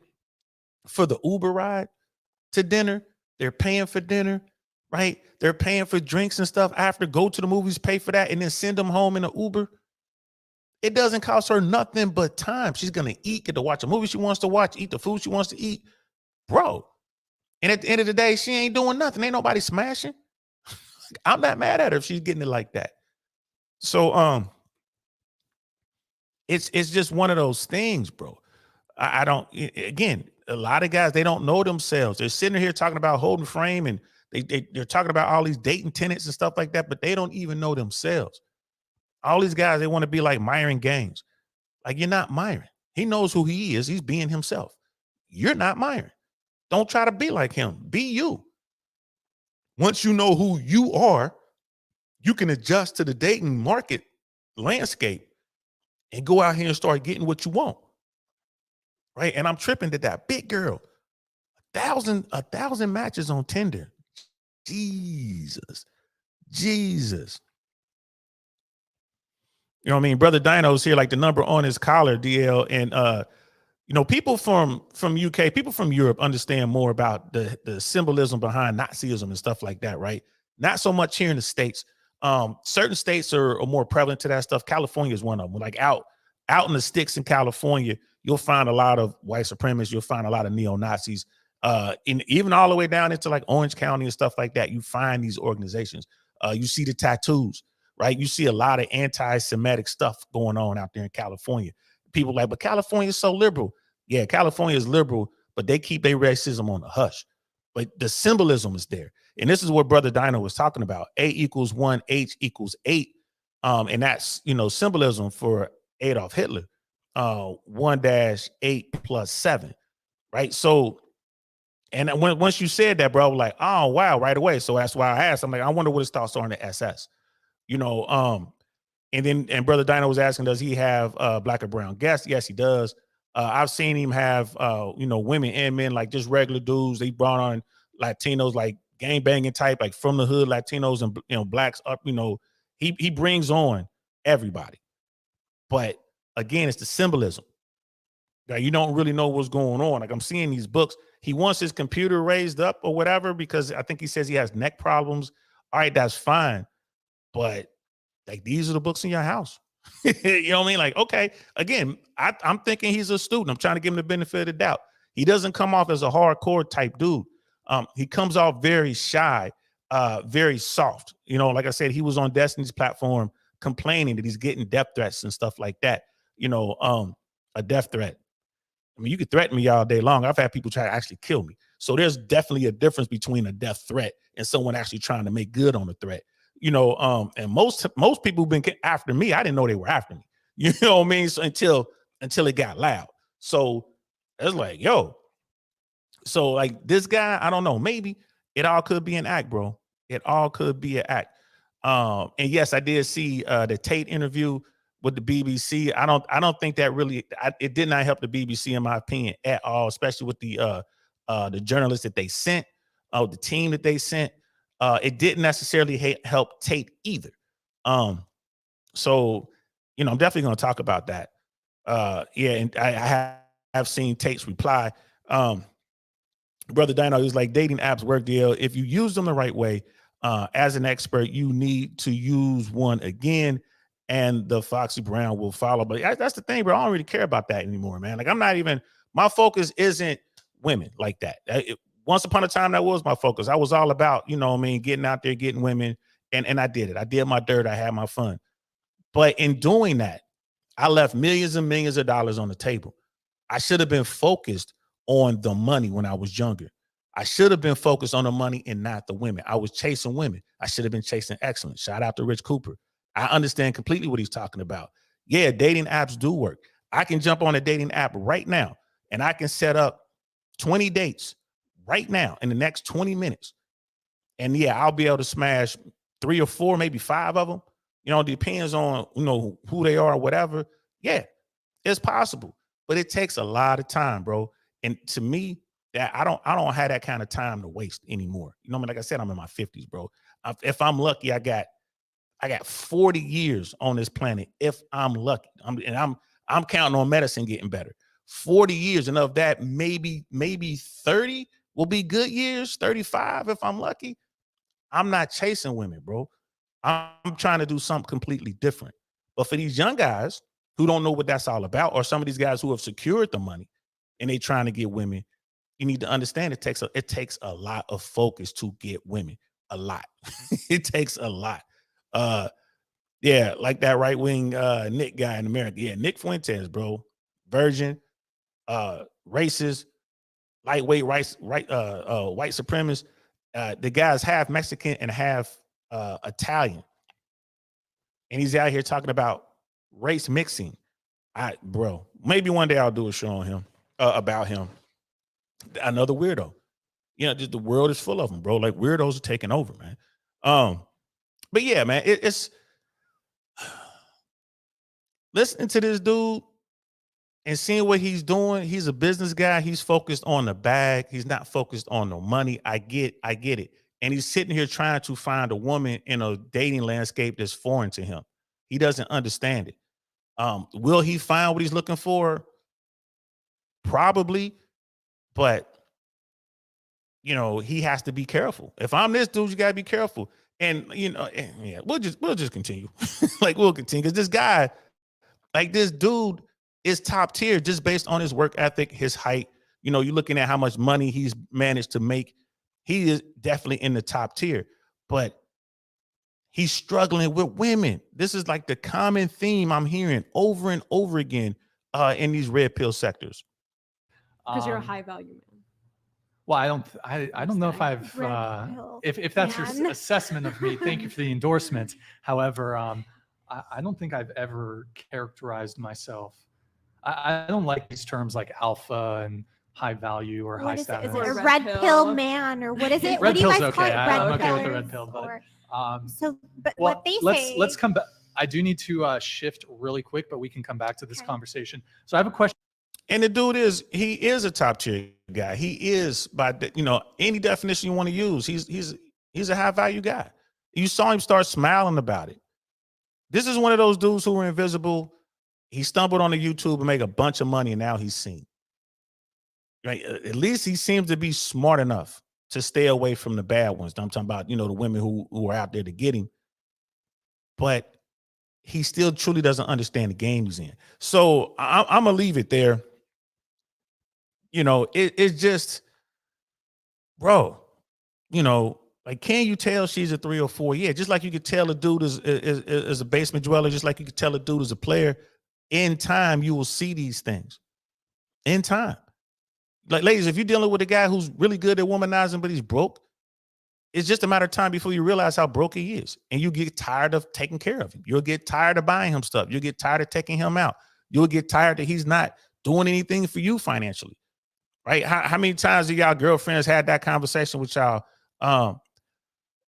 for the Uber ride to dinner. They're paying for dinner, right? They're paying for drinks and stuff after, go to the movies, pay for that, and then send them home in an Uber. It doesn't cost her nothing but time. She's going to eat, get to watch a movie she wants to watch, eat the food she wants to eat. Bro, and at the end of the day, she ain't doing nothing. Ain't nobody smashing. I'm not mad at her if she's getting it like that. So, it's just one of those things, bro. I don't, again, a lot of guys, they don't know themselves. They're sitting here talking about holding frame and they're talking about all these dating tenets and stuff like that, but they don't even know themselves. All these guys, they want to be like Myron Gaines. Like, you're not Myron. He knows who he is. He's being himself. You're not Myron. Don't try to be like him. Be you. Once you know who you are, you can adjust to the dating market landscape and go out here and start getting what you want. Right? And I'm tripping to that big girl. 1,000 matches on Tinder. Jesus. You know what I mean? Brother Dino's here, like the number on his collar, DL. And you know, people from UK, people from Europe understand more about the symbolism behind Nazism and stuff like that, right? Not so much here in the States. Certain states are more prevalent to that stuff. California is one of them. Like out in the sticks in California, you'll find a lot of white supremacists. You'll find a lot of neo-Nazis. Even all the way down into like Orange County and stuff like that, you find these organizations. You see the tattoos, right? You see a lot of anti-Semitic stuff going on out there in California. People like, but California is so liberal. Yeah, California is liberal, but they keep their racism on the hush. But the symbolism is there. And this is what Brother Dino was talking about. A equals 1, H equals 8. And that's, you know, symbolism for Adolf Hitler. 1-8 plus 7, right? So, and once you said that, bro, I was like, oh, wow, right away. So that's why I asked. I'm like, I wonder what his thoughts are on the SS. You know, and Brother Dino was asking, does he have black or brown guests? Yes, he does. I've seen him have, you know, women and men, like just regular dudes. They brought on Latinos, like gang banging type, like from the hood Latinos and, you know, blacks up, you know, he brings on everybody. But again, it's the symbolism. Like, you don't really know what's going on. Like I'm seeing these books. He wants his computer raised up or whatever, because I think he says he has neck problems. All right, that's fine. But like, these are the books in your house. You know what I mean? Like, okay, again, I'm thinking he's a student. I'm trying to give him the benefit of the doubt. He doesn't come off as a hardcore type dude. He comes off very shy, very soft. You know, like I said, he was on Destiny's platform complaining that he's getting death threats and stuff like that. You know, a death threat. I mean, you could threaten me all day long. I've had people try to actually kill me. So there's definitely a difference between a death threat and someone actually trying to make good on the threat. You know, and most people who've been after me, I didn't know they were after me. You know what I mean? So until it got loud. So it's like, yo. So like this guy, I don't know. Maybe it all could be an act, bro. It all could be an act. And yes, I did see the Tate interview with the BBC. I don't think that really it did not help the BBC in my opinion at all, especially with the journalists that they sent, the team that they sent. It didn't necessarily help Tate either. So, you know, I'm definitely going to talk about that. Yeah, and I have seen Tate's reply. Brother Dino is like, dating apps work, deal. If you use them the right way, as an expert, you need to use one again, and the Foxy Brown will follow. But that's the thing, bro. I don't really care about that anymore, man. Like, I'm not even, my focus isn't women like that. Once upon a time, that was my focus. I was all about, you know what I mean, getting out there, getting women, and I did it. I did my dirt. I had my fun. But in doing that, I left millions and millions of dollars on the table. I should have been focused on the money when I was younger. I should have been focused on the money and not the women. I was chasing women. I should have been chasing excellence. Shout out to Rich Cooper. I understand completely what he's talking about. Yeah, dating apps do work. I can jump on a dating app right now and I can set up 20 dates right now in the next 20 minutes. And yeah, I'll be able to smash 3 or 4, maybe 5 of them. You know, it depends on, you know, who they are or whatever. Yeah, it's possible, but it takes a lot of time, bro. And to me, that I don't have that kind of time to waste anymore. You know what I mean? Like I said, I'm in my 50s, bro. If I'm lucky, I got 40 years on this planet. If I'm lucky, I'm counting on medicine getting better. 40 years, and of that, maybe 30 will be good years. 35, if I'm lucky. I'm not chasing women, bro. I'm trying to do something completely different. But for these young guys who don't know what that's all about, or some of these guys who have secured the money and they trying to get women, you need to understand it takes a lot of focus to get women. A lot. It takes a lot. Yeah, like that right-wing Nick guy in America. Yeah, Nick Fuentes, bro. Virgin, racist, lightweight white supremacist. The guy's half Mexican and half Italian. And he's out here talking about race mixing. Bro, maybe one day I'll do a show on him, about him. Another weirdo. You know, just the world is full of them, bro. Like, weirdos are taking over, man. But yeah, man, it's listening to this dude and seeing what he's doing. He's a business guy. He's focused on the bag. He's not focused on no money. I get it. And he's sitting here trying to find a woman in a dating landscape that's foreign to him. He doesn't understand it. Will he find what he's looking for? Probably, but you know, he has to be careful. If I'm this dude, you gotta be careful. And you know, yeah, we'll just continue. Like we'll continue because this guy, like this dude, is top tier just based on his work ethic, his height. You know, you're looking at how much money he's managed to make. He is definitely in the top tier, but he's struggling with women. This is like the common theme I'm hearing over and over again in these red pill sectors. Because you're a high value man. Well, I don't know if I've Red pill if that's your man. assessment of me. Thank you for the endorsement. However, I don't think I've ever characterized myself. I don't like these terms like alpha and high value or high What is it? status. Is it a Red red pill. pill man or what is it? Red What do you pill's guys call okay. it? I'm okay with the pillers red pill, but or- so, but well, what they say. let's come back. I do need to shift really quick, but we can come back to this Okay. conversation. So I have a question. And the dude he is a top tier guy. He is you know, any definition you want to use. He's a high value guy. You saw him start smiling about it. This is one of those dudes who were invisible. He stumbled on the YouTube and make a bunch of money, and now he's seen. Right? At least he seems to be smart enough to stay away from the bad ones. I'm talking about, you know, the women who are out there to get him. But he still truly doesn't understand the game he's in. So I'm gonna leave it there. You know, it's just, bro, you know, like, can you tell she's a 3 or 4? Yeah, just like you could tell a dude is a basement dweller, just like you could tell a dude is a player. In time, you will see these things. In time. Like, ladies, if you're dealing with a guy who's really good at womanizing, but he's broke, it's just a matter of time before you realize how broke he is. And you get tired of taking care of him. You'll get tired of buying him stuff. You'll get tired of taking him out. You'll get tired that he's not doing anything for you financially. Right? How many times have y'all girlfriends had that conversation with y'all?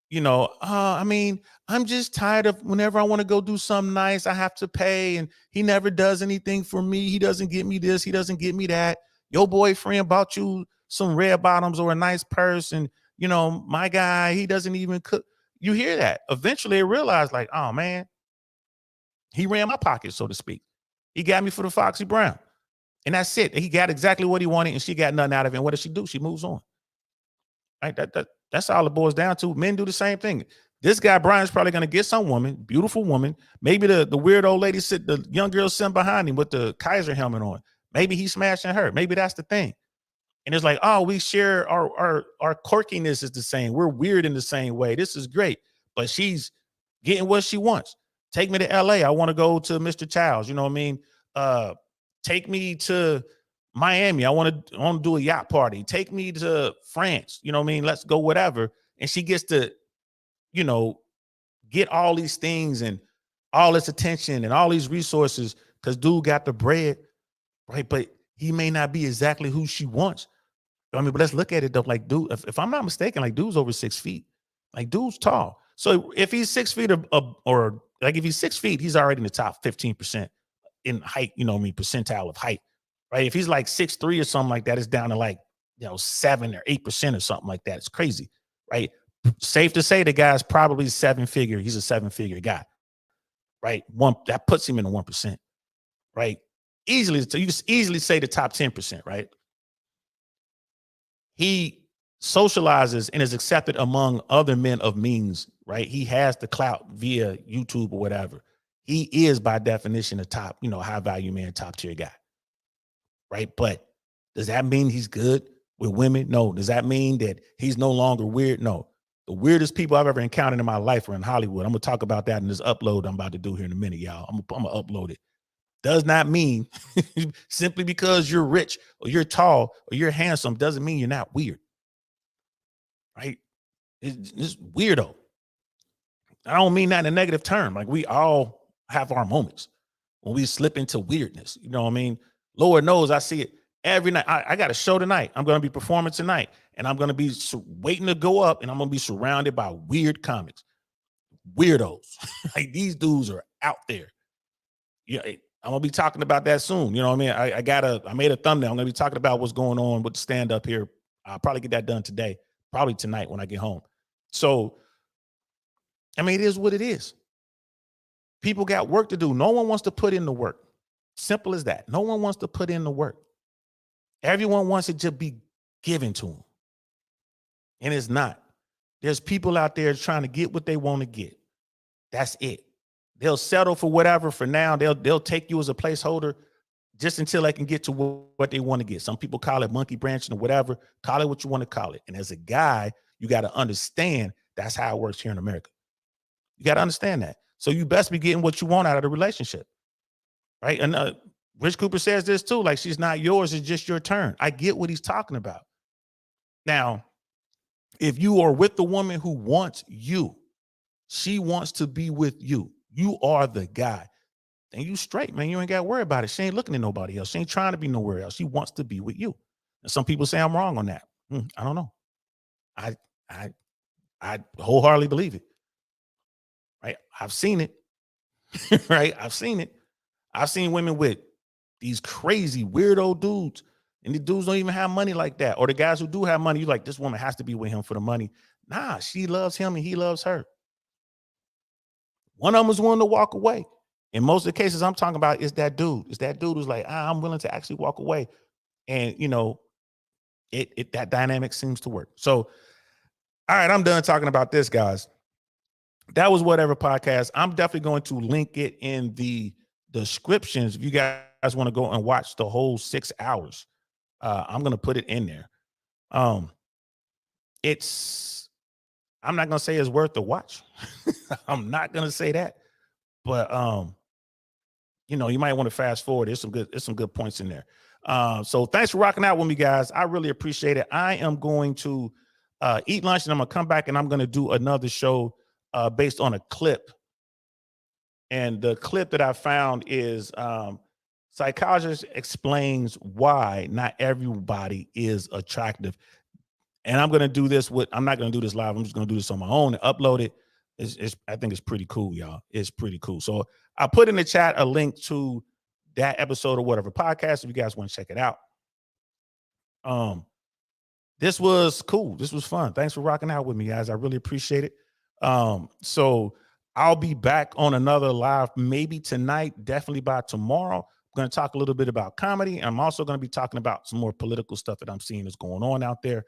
You know, I mean, I'm just tired of whenever I want to go do something nice, I have to pay, and he never does anything for me. He doesn't get me this, he doesn't get me that. Your boyfriend bought you some red bottoms or a nice purse, and you know, my guy, he doesn't even cook. You hear that. Eventually they realize, like, oh man, he ran my pocket, so to speak. He got me for the Foxy Brown. And that's it. He got exactly what he wanted, and she got nothing out of it. And what does she do? She moves on. Right? That's all it boils down to. Men do the same thing. This guy, Brian's probably going to get some woman, beautiful woman. Maybe the weird old lady the young girl sitting behind him with the Kaiser helmet on. Maybe he's smashing her. Maybe that's the thing. And it's like, oh, we share our quirkiness is the same. We're weird in the same way. This is great. But she's getting what she wants. Take me to LA. I want to go to Mr. Childs. You know what I mean? Take me to Miami. I want to do a yacht party. Take me to France. You know what I mean? Let's go, whatever. And she gets to, you know, get all these things and all this attention and all these resources because dude got the bread, right? But he may not be exactly who she wants. I mean, but let's look at it though. Like, dude, if I'm not mistaken, like, dude's over 6 feet. Like, dude's tall. So if he's 6 feet or like if he's 6 feet, he's already in the top 15% in height, you know what I mean, percentile of height, right? If he's like 6'3" or something like that, it's down to like, you know, 7 or 8% or something like that. It's crazy, right? Safe to say the guy's probably he's a 7-figure guy, right? That puts him in the 1%, right? Easily, so you can easily say the top 10%, right? He socializes and is accepted among other men of means, right? He has the clout via YouTube or whatever. He is by definition a top, you know, high value man, top tier guy, right? But does that mean he's good with women? No. Does that mean that he's no longer weird? No. The weirdest people I've ever encountered in my life are in Hollywood. I'm gonna talk about that in this upload I'm about to do here in a minute, y'all. I'm gonna upload it. Does not mean simply because you're rich or you're tall or you're handsome doesn't mean you're not weird, right? It's weirdo. I don't mean that in a negative term. Like, we all have our moments when we slip into weirdness. You know what I mean? Lord knows I see it every night. I got a show tonight. I'm going to be performing tonight, and I'm going to be waiting to go up, and I'm going to be surrounded by weird comics, weirdos. Like, these dudes are out there. Yeah, I'm going to be talking about that soon. You know what I mean? I made a thumbnail. I'm going to be talking about what's going on with the stand up here. I'll probably get that done today, probably tonight when I get home. So, I mean, it is what it is. People got work to do. No one wants to put in the work. Simple as that. No one wants to put in the work. Everyone wants it to be given to them. And it's not. There's people out there trying to get what they want to get. That's it. They'll settle for whatever for now. They'll take you as a placeholder just until they can get to what they want to get. Some people call it monkey branching or whatever. Call it what you want to call it. And as a guy, you got to understand that's how it works here in America. You got to understand that. So you best be getting what you want out of the relationship, right? And Rich Cooper says this too, like she's not yours, it's just your turn. I get what he's talking about. Now, if you are with the woman who wants you, she wants to be with you, you are the guy, then you straight, man. You ain't got to worry about it. She ain't looking at nobody else. She ain't trying to be nowhere else. She wants to be with you. And some people say I'm wrong on that. I don't know. I wholeheartedly believe it. Right? I've seen it. Right? I've seen it. I've seen women with these crazy weirdo dudes, and the dudes don't even have money like that. Or the guys who do have money, you're like, this woman has to be with him for the money. Nah, she loves him and he loves her. One of them is willing to walk away. In most of the cases I'm talking about is that dude. It's that dude who's like, I'm willing to actually walk away. And you know, that dynamic seems to work. So, all right, I'm done talking about this, guys. That was Whatever Podcast. I'm definitely going to link it in the descriptions if you guys want to go and watch the whole 6 hours. I'm going to put it in there. I'm not going to say it's worth the watch. I'm not going to say that, but you know, you might want to fast forward. There's some good points in there. So thanks for rocking out with me, guys. I really appreciate it. I am going to eat lunch and I'm going to come back and I'm going to do another show based on a clip. And the clip that I found is Psychologist explains why not everybody is attractive. And I'm going to do this I'm not going to do this live. I'm just going to do this on my own and upload it. I think it's pretty cool, y'all. It's pretty cool. So I put in the chat a link to that episode of Whatever Podcast if you guys want to check it out. This was cool. This was fun. Thanks for rocking out with me, guys. I really appreciate it. So I'll be back on another live maybe tonight, definitely by tomorrow. I'm going to talk a little bit about comedy. I'm also going to be talking about some more political stuff that I'm seeing is going on out there,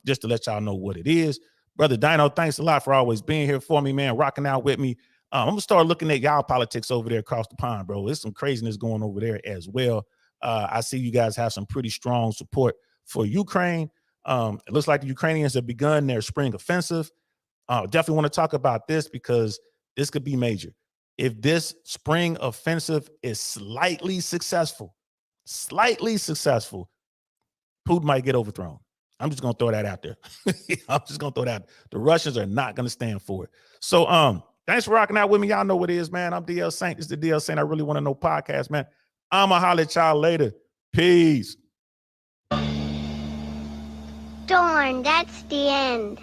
just to let y'all know what it is. Brother Dino, thanks a lot for always being here for me, man, rocking out with me. I'm going to start looking at y'all politics over there across the pond, bro. There's some craziness going over there as well. I see you guys have some pretty strong support for Ukraine. It looks like the Ukrainians have begun their spring offensive. Definitely want to talk about this because this could be major. If this spring offensive is slightly successful, Putin might get overthrown. I'm just going to throw that out there. I'm just going to throw that. The Russians are not going to stand for it. So thanks for rocking out with me. Y'all know what it is, man. I'm DL Saint. This is the DL Saint I Really Want to Know podcast, man. I'm going to holler at y'all later. Peace. Darn, that's the end.